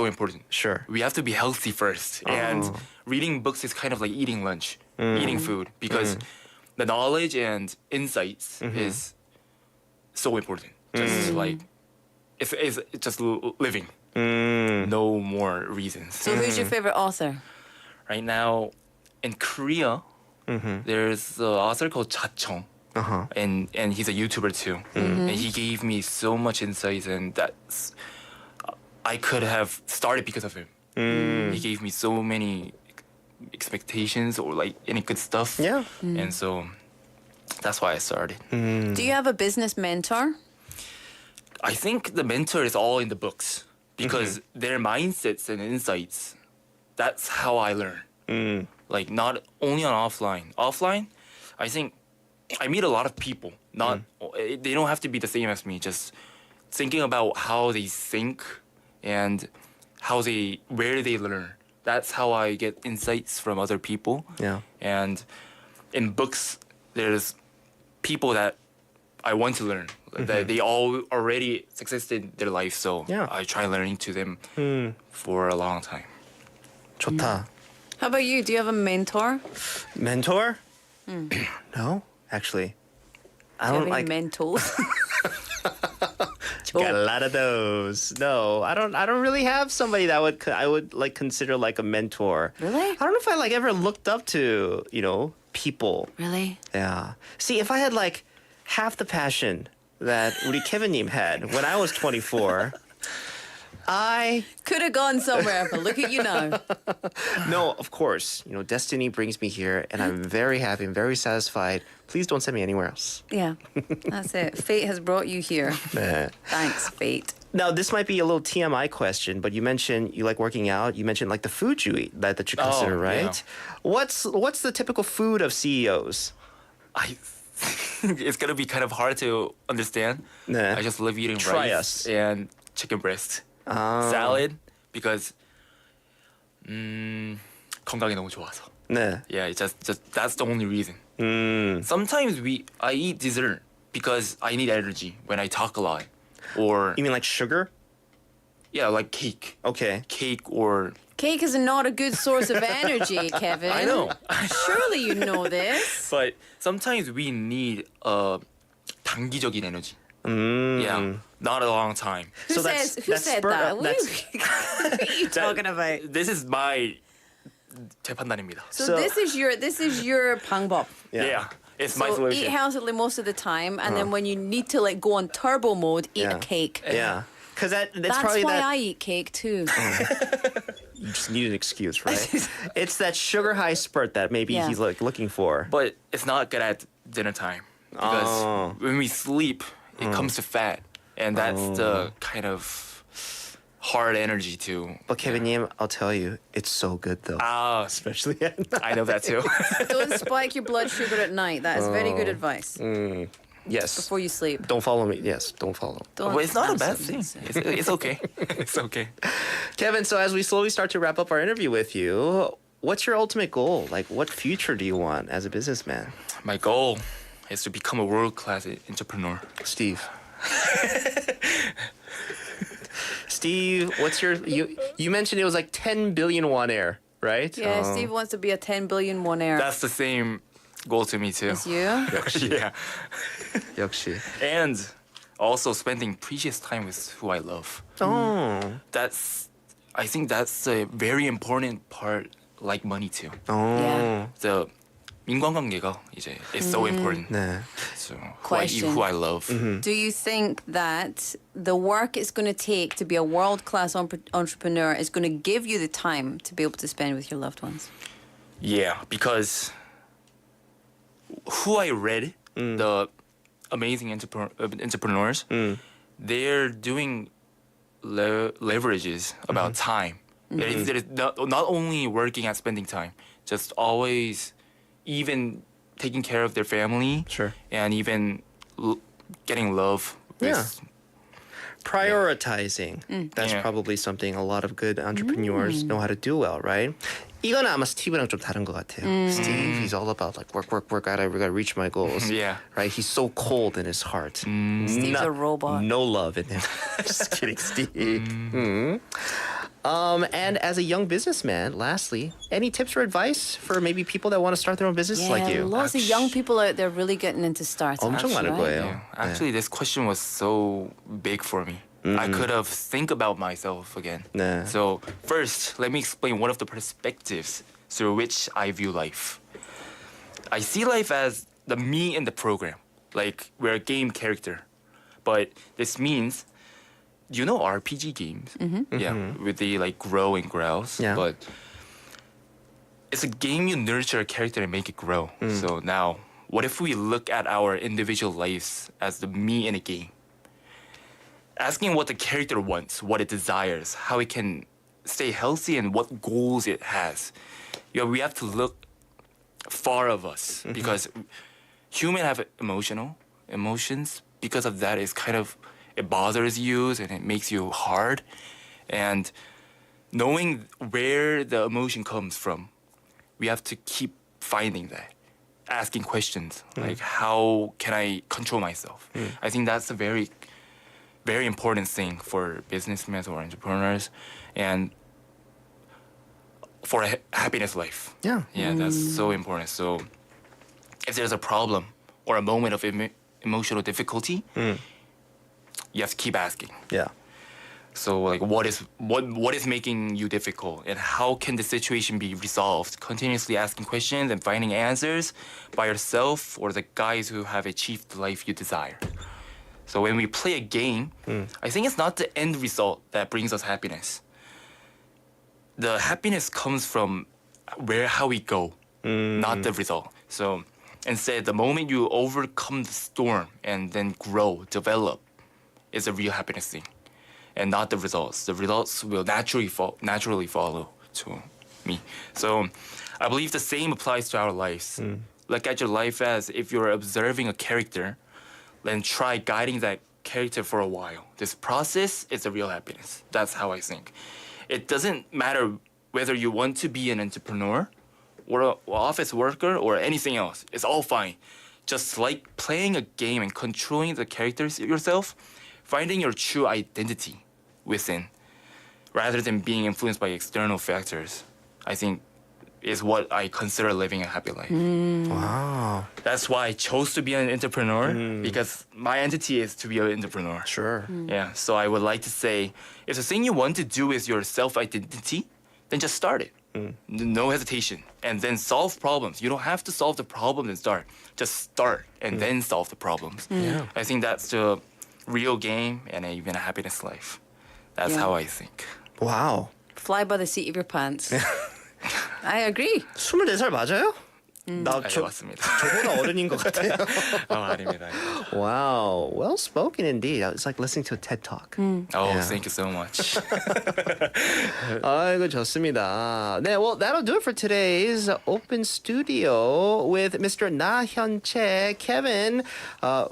important. Sure. We have to be healthy first, and reading books is kind of like eating lunch, eating food, because the knowledge and insights is so important. Just like it's just living. No more reasons. So who's your favorite author? Right now, in Korea, there's an author called Cha-Chung. And he's a YouTuber too. And he gave me so much insights, and that's I could have started because of him. He gave me so many expectations or like any good stuff. Yeah. And so that's why I started. Do you have a business mentor? I think the mentor is all in the books because their mindsets and insights, that's how I learn. Like not only on offline. Offline, I think I meet a lot of people. Not they don't have to be the same as me. Just thinking about how they think and where they learn. That's how I get insights from other people. Yeah. And in books, there's people that I want to learn. That they all already succeeded their life, so I try learning to them for a long time. 좋다. How about you? Do you have a mentor? Mentor? No, actually. I don't like mentors. Got a lot of those. No, I don't really have somebody that I would like consider like a mentor. Really? I don't know if I like ever looked up to, people. Really? Yeah. See, if I had like half the passion that 우리 케빈님 had when I was 24, I could have gone somewhere, but look at you now. No, of course. Destiny brings me here, and I'm very happy. I'm very satisfied. Please don't send me anywhere else. Yeah, that's it. Fate has brought you here. Nah. Thanks, fate. Now, this might be a little TMI question, but you mentioned you like working out. You mentioned like the food you eat that you consider, right? Yeah. What's the typical food of CEOs? It's gonna be kind of hard to understand. Nah. I just love eating Try rice us. and chicken breast, salad because 건강에 너무 좋아서. 네. Yeah, it's just that's the only reason. Sometimes I eat dessert because I need energy when I talk a lot, or you mean like sugar? Yeah, like cake. Okay. Cake or. Cake is not a good source of energy, Kevin. I know. Surely you know this. But sometimes we need 단기적인 energy. Yeah, not a long time. Who said that? What are you talking about? This is my 재판단입니다. So this is your 방법. Yeah, it's my So solution. eat healthily most of the time, and then when you need to like go on turbo mode, eat a cake. Yeah. Because that's probably probably why I eat cake too. You just need an excuse, right? It's that sugar high spurt that maybe he's like looking for. But it's not good at dinner time because when we sleep, it comes to fat, and that's the kind of hard energy to. But Kevin님, I'll tell you, it's so good though. Especially at night. I know that too. Don't spike your blood sugar at night. That is very good advice. Yes. Before you sleep. Don't follow me. Yes, don't follow. But it's not a bad thing. It's okay. It's okay. Kevin, so as we slowly start to wrap up our interview with you, what's your ultimate goal? Like, what future do you want as a businessman? My goal is to become a world-class entrepreneur. Steve. Steve, what's your you mentioned it was like 10 billion won air, right? Yeah, Steve wants to be a 10 billion won-air. That's the same goal to me too. It's you? Yeah. 역시. And also spending precious time with who I love. I think that's a very important part, like money too. Yeah. The 인간관계가 이제 is so important. 네. So Question. who I love. Do you think that the work it's going to take to be a world-class entrepreneur is going to give you the time to be able to spend with your loved ones? Yeah, because who I read, the amazing entrepreneurs, they're doing leverages about time. They're not only working at spending time, just always even taking care of their family, and even getting love. With, Prioritizing. That's probably something a lot of good entrepreneurs know how to do well, right? 이건 아마 스티브랑 좀 다른 것 같아요. Steve, he's all about like work. I gotta reach my goals. Yeah. Right? He's so cold in his heart. Steve's a robot. No love in him. Just kidding, Steve. And as a young businessman, lastly, any tips or advice for maybe people that want to start their own business like you? Lots of young people out there really getting into startups. 엄청 많을 right? 거예요. Yeah. Actually, this question was so big for me. I could have think about myself again. 네. So first, let me explain one of the perspectives through which I view life. I see life as the me in the program, like we're a game character. But this means, you know RPG games? Yeah, with the like grow and growls. Yeah. But it's a game you nurture a character and make it grow. So now, what if we look at our individual lives as the me in a game? Asking what the character wants, what it desires, how it can stay healthy, and what goals it has. You know, we have to look far of us because humans have emotions. Because of that, it's kind of it bothers you and it makes you hard. And knowing where the emotion comes from, we have to keep finding that, asking questions like how can I control myself? I think that's a very very important thing for businessmen or entrepreneurs and for a happiness life. Yeah. Yeah, that's so important. So if there's a problem or a moment of emotional difficulty, you have to keep asking. Yeah. So like what is making you difficult and how can the situation be resolved? Continuously asking questions and finding answers by yourself or the guys who have achieved the life you desire. So when we play a game, I think it's not the end result that brings us happiness. The happiness comes from how we go, not the result. So instead, the moment you overcome the storm and then grow, develop, is a real happiness thing, and not the results. The results will naturally follow to me. So I believe the same applies to our lives. Look at your life as if you're observing a character, then try guiding that character for a while. This process is a real happiness. That's how I think. It doesn't matter whether you want to be an entrepreneur or an office worker or anything else. It's all fine. Just like playing a game and controlling the characters yourself, finding your true identity within, rather than being influenced by external factors, I think is what I consider living a happy life. Wow. That's why I chose to be an entrepreneur, because my entity is to be an entrepreneur. Sure. Yeah, so I would like to say, if the thing you want to do is your self-identity, then just start it. No hesitation. And then solve problems. You don't have to solve the problem and start. Just start and then solve the problems. Yeah. I think that's the real game and even a happiness life. That's how I think. Wow. Fly by the seat of your pants. I agree. 24살 맞아요? 맞습니다. 저보다 어른인 것 같아요. 아닙니다. Wow, well spoken indeed. It's like listening to a TED Talk. Oh, thank you so much. 아이고 좋습니다. 네, well that'll do it for today's Open Studio with Mr. Na Hyun-chae Kevin,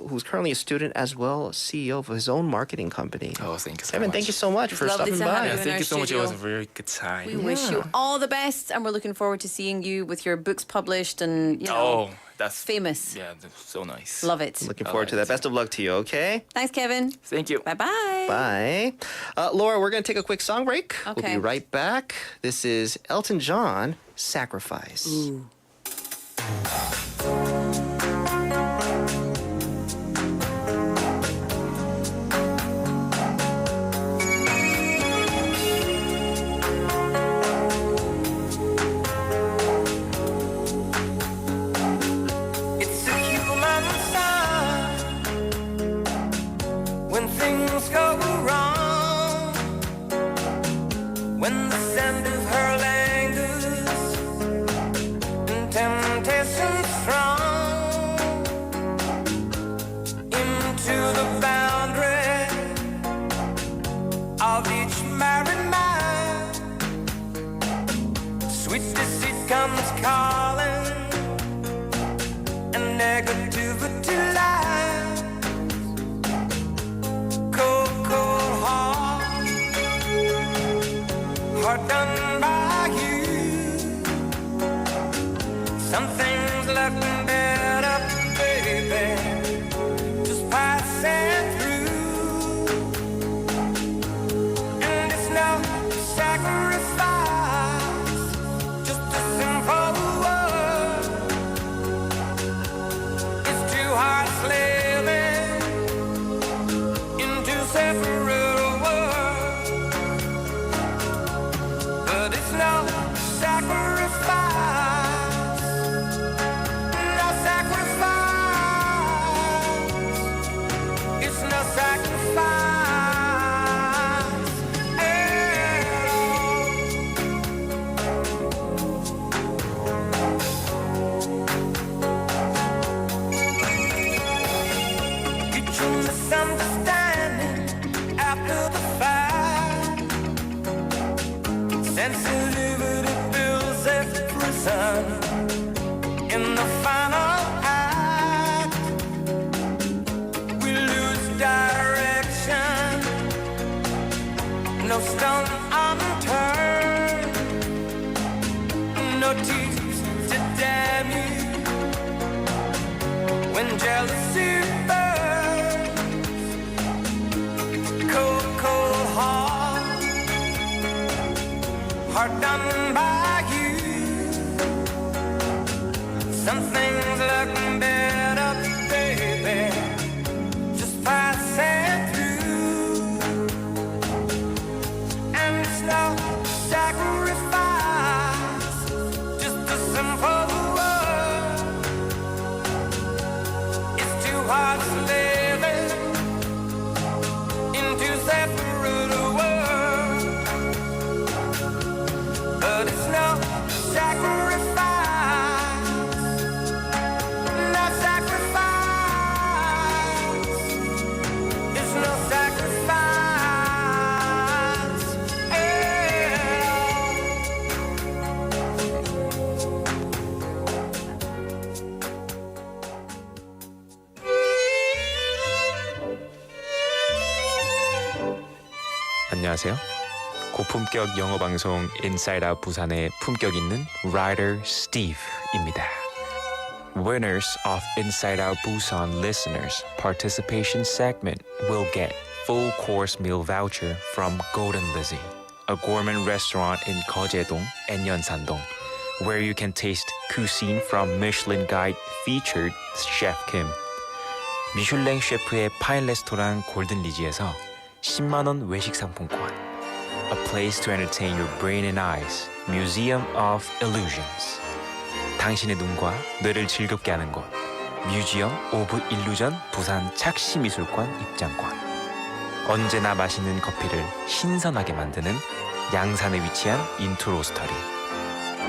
who's currently a student as well, CEO of his own marketing company. Oh, thank you so Kevin, much. thank you so much It's for lovely stopping to have by. you in Thank our you so much. It was a studio. very good time. We wish you all the best, and we're looking forward to seeing you with your books published and, you know, Oh, that's famous. Yeah, that's so nice. Love it. Looking forward to that. Best of luck to you, okay? Thanks, Kevin. Thank you. Bye-bye. Bye. Laura, we're going to take a quick song break. We'll Okay. be right back. This is Elton John, Sacrifice. separate world, but it's no sacrifice, no sacrifice, it's no sacrifice. Misunderstanding after the fact. Sensitivity builds every prison. In the final act, we lose direction. No stone unturned, no teeth to damn you. When jealousy burns, cold, cold heart done by you. Some things look better, baby, just passing through. And it's no sacrifice, just a simple word. It's too hard living into separate worlds, but it's no sacrifice, no sacrifice, it's no sacrifice at 안녕하세요. 고품격 영어 방송 Inside Out 부산의 품격 있는 Writer Steve입니다. Winners of Inside Out Busan listeners participation segment will get full course meal voucher from Golden Lizzie, a gourmet restaurant in Geojedong and Yeonsandong, where you can taste cuisine from Michelin Guide featured Chef Kim. 미슐랭 셰프의 파인 레스토랑 골든 리지에서 10만 원 외식 상품권. A place to entertain your brain and eyes. Museum of Illusions. 당신의 눈과 뇌를 즐겁게 하는 곳. Museum of Illusion 부산 착시미술관 입장권. 언제나 맛있는 커피를 신선하게 만드는 양산에 위치한 인투 로스터리.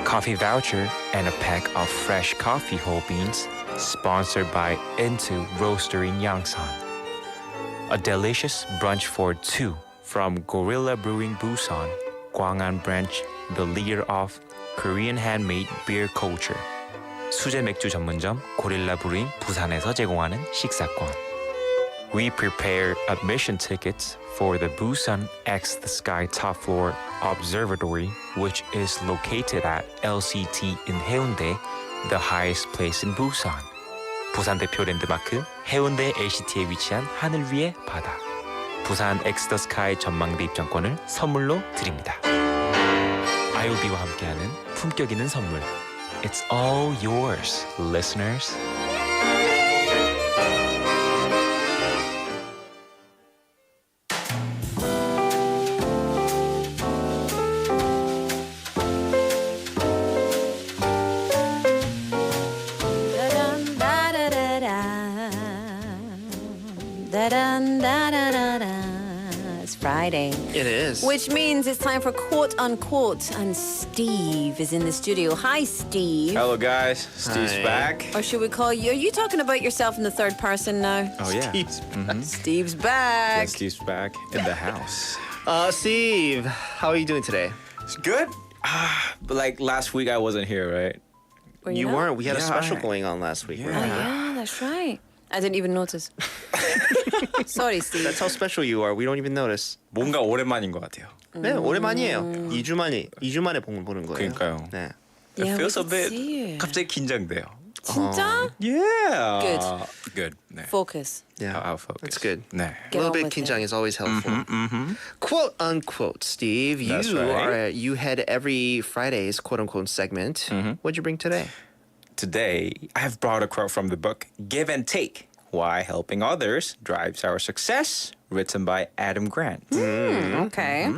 Coffee voucher and a pack of fresh coffee whole beans sponsored by Into Roastery in Yangsan. A delicious brunch for two from Gorilla Brewing Busan, Gwangan branch, the leader of Korean handmade beer culture. 수제 맥주 전문점 고릴라 브루잉 부산에서 제공하는 식사권. We prepare admission tickets for the Busan X the Sky Top Floor Observatory, which is located at LCT in Haeundae, the highest place in Busan. 부산 대표 랜드마크 해운대 LCT에 위치한 하늘 위의 바다. 부산 X the Sky 전망대 입장권을 선물로 드립니다. IOB와 함께하는 품격 있는 선물. It's all yours, listeners. It's Friday. It is. Which means it's time for quote unquote, and Steve is in the studio. Hi, Steve. Hello, guys. Steve's Hi. back. Or should we call you? Are you talking about yourself in the third person now? Oh, yeah. Steve's back. Yeah, Steve's back in the house. Steve, how are you doing today? It's good. But like last week, I wasn't here, right? Were You not? weren't. We had a Yeah, special I- going on last week. Oh, yeah, that's right. I didn't even notice. Sorry, Steve. That's how special you are. We don't even notice. 뭔가 오랜만인 것 같아요. 네, 오랜만이에요. 2주 만에 보는 거예요. 그러니까요. 네. Yeah, It feels we a could bit. see it. 갑자기 긴장돼요. 진짜? Yeah. Good. Good. 네. Focus. Yeah, I'll focus. that's good. 네. A Get little on bit with it. 긴장 is always helpful. Quote unquote, Steve. That's you right. you head every Friday's quote unquote segment. What'd you bring today? Today, I've brought a quote from the book Give and Take: Why Helping Others Drives Our Success written by Adam Grant. Okay.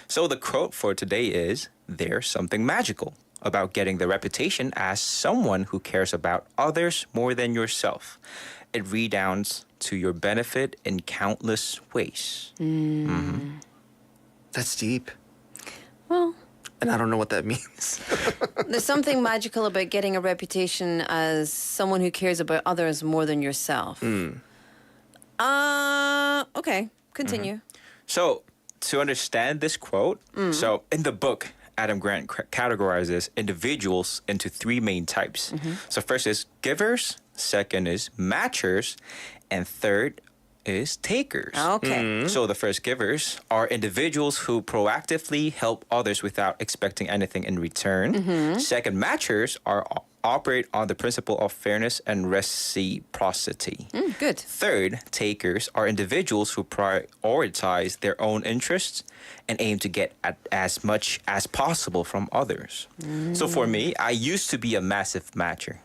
So the quote for today is, "There's something magical about getting the reputation as someone who cares about others more than yourself. It redounds to your benefit in countless ways." That's deep. Well, and I don't know what that means. There's something magical about getting a reputation as someone who cares about others more than yourself. Okay, continue. So to understand this quote, so in the book, Adam Grant categorizes individuals into three main types. So first is givers, second is matchers, and third is takers. Okay. So the first givers are individuals who proactively help others without expecting anything in return. Second, matchers operate on the principle of fairness and reciprocity. Good. Third, takers are individuals who prioritize their own interests and aim to get at as much as possible from others. So for me, I used to be a massive matcher,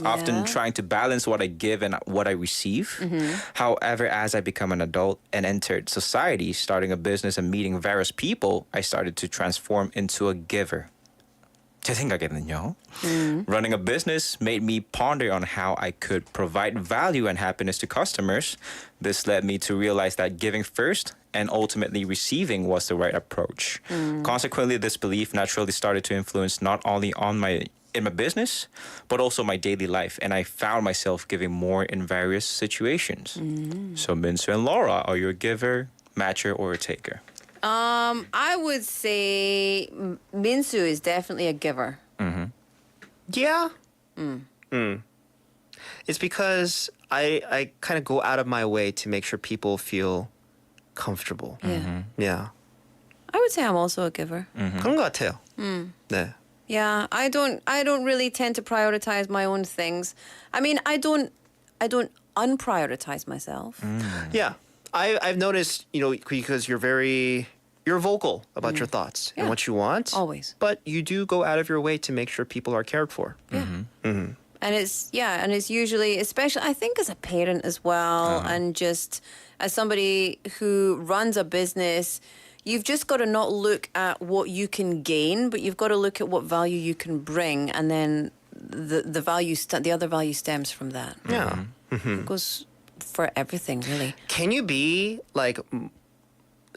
often trying to balance what I give and what I receive. However, as I become an adult and entered society, starting a business and meeting various people, I started to transform into a giver. 제 생각에는요. Running a business made me ponder on how I could provide value and happiness to customers. This led me to realize that giving first and ultimately receiving was the right approach. Consequently, this belief naturally started to influence not only in my business, but also my daily life, and I found myself giving more in various situations. So Minsu and Laura, are you a giver, matcher, or a taker? I would say Minsu is definitely a giver. Yeah. It's because I kind of go out of my way to make sure people feel comfortable. Yeah. I would say I'm also a giver. 그런 것 같아요. 네. Yeah, I don't really tend to prioritize my own things. I mean, I don't unprioritize myself. Yeah. I've noticed, because you're vocal about your thoughts and what you want. Always. But you do go out of your way to make sure people are cared for. And it's usually, especially I think as a parent as well, and just as somebody who runs a business, you've just got to not look at what you can gain, but you've got to look at what value you can bring, and then the other value stems from that. Yeah. It goes for everything, really. Can you be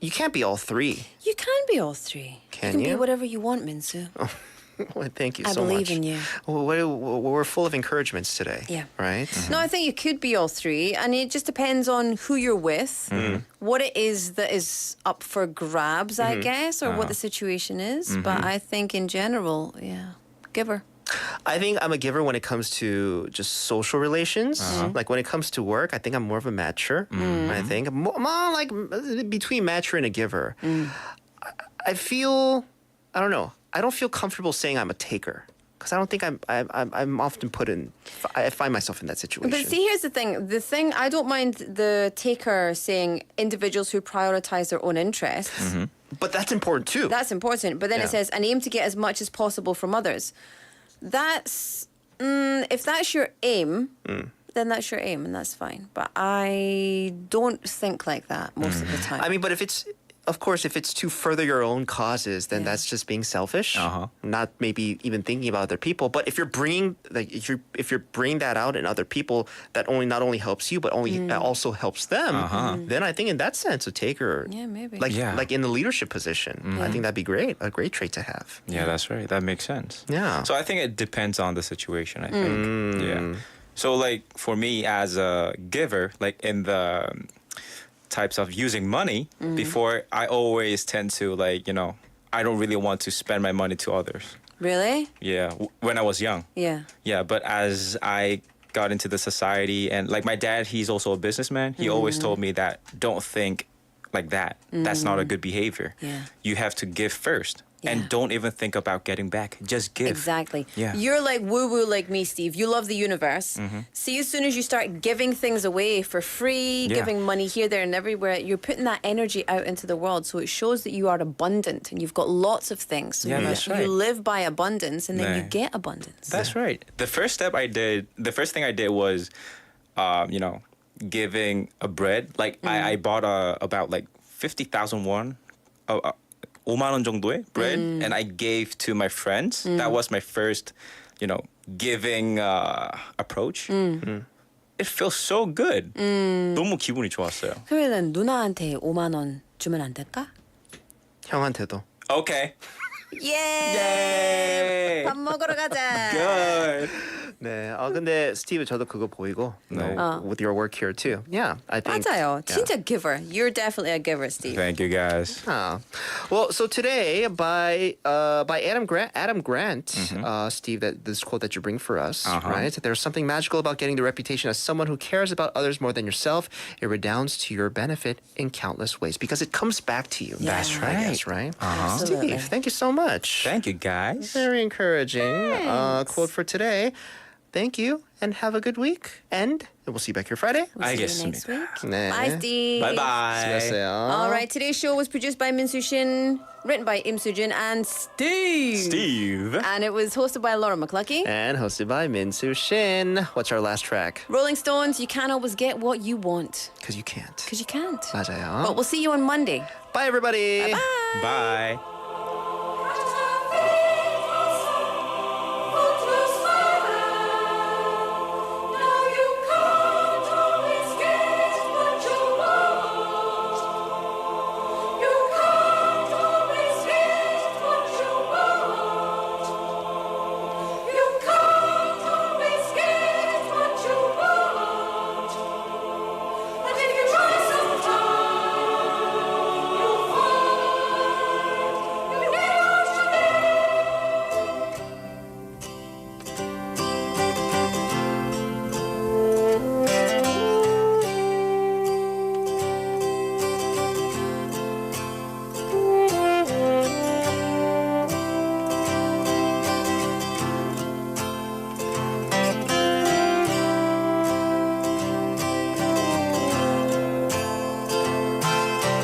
you can't be all three. You can be all three. Can you? Can you? be whatever you want, Minsu. Well, thank you I so much. believe in you. Well, we're full of encouragements today. Yeah. Right? No, I think you could be all three, and it just depends on who you're with, what it is that is up for grabs, I guess, or what the situation is. But I think in general, giver. I think I'm a giver when it comes to just social relations. Like when it comes to work, I think I'm more of a matcher. I think more like between matcher and a giver. I feel, I don't know. I don't feel comfortable saying I'm a taker because I don't think I'm often I find myself in that situation. But see, here's the thing. I don't mind the taker saying individuals who prioritize their own interests. But that's important too. That's important. But then it says, and aim to get as much as possible from others. That's, if that's your aim, then that's your aim and that's fine. But I don't think like that most of the time. I mean, but if it's to further your own causes, then that's just being selfish. Not maybe even thinking about other people. But if you're bringing if you're bringing that out in other people, that not only helps you, but also helps them. Then I think in that sense, a taker, maybe, like in the leadership position, I think that'd be great, a great trait to have. Yeah, that's right. That makes sense. Yeah. So I think it depends on the situation, I think. Yeah. So like for me as a giver, like in the types of using money, before I always tend to I don't really want to spend my money to others. Really? Yeah, when I was young. Yeah. Yeah, but as I got into the society and like my dad, he's also a businessman. He always told me that don't think like that. That's not a good behavior. Yeah. You have to give first. And don't even think about getting back. Just give. Exactly. Yeah. You're like woo-woo like me, Steve. You love the universe. See, as soon as you start giving things away for free, giving money here, there, and everywhere, you're putting that energy out into the world. So it shows that you are abundant and you've got lots of things. So that's right. You live by abundance and then you get abundance. That's right. The first thing I did was, giving a bread. Like I bought about like 50,000 won, 5만 원 정도의 bread, and I gave to my friends. That was my first, giving approach. It feels so good. 너무 기분이 좋았어요. 그러면 누나한테 5만 원 주면 안 될까? 형한테도. Okay. 예! 밥 먹으러 가자. Good. 네. 근데 스티브 저도 그거 보이고 with your work here too. Yeah, I think. 맞아요. 진짜 giver. You're definitely a giver, Steve. Thank you guys. Well, so today by Adam Grant, Steve, this quote that you bring for us, right? There's something magical about getting the reputation as someone who cares about others more than yourself. It redounds to your benefit in countless ways because it comes back to you. That's right. I guess, right? Absolutely. Steve, thank you so much. Thank you guys. Very encouraging quote for today. Thank you and have a good week. And we'll see you back here Friday. We'll see you next week. 네. Bye, Steve. Bye-bye. 수고하세요. All right, today's show was produced by Min Soo Shin, written by Im Soo Jin and Steve. And it was hosted by Laura McCluckey. And hosted by Min Soo Shin. What's our last track? Rolling Stones, you can't always get what you want. Because you can't. Because you can't. 맞아요. But we'll see you on Monday. Bye, everybody. Bye-bye. Bye.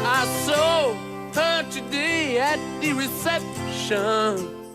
I saw her today at the reception.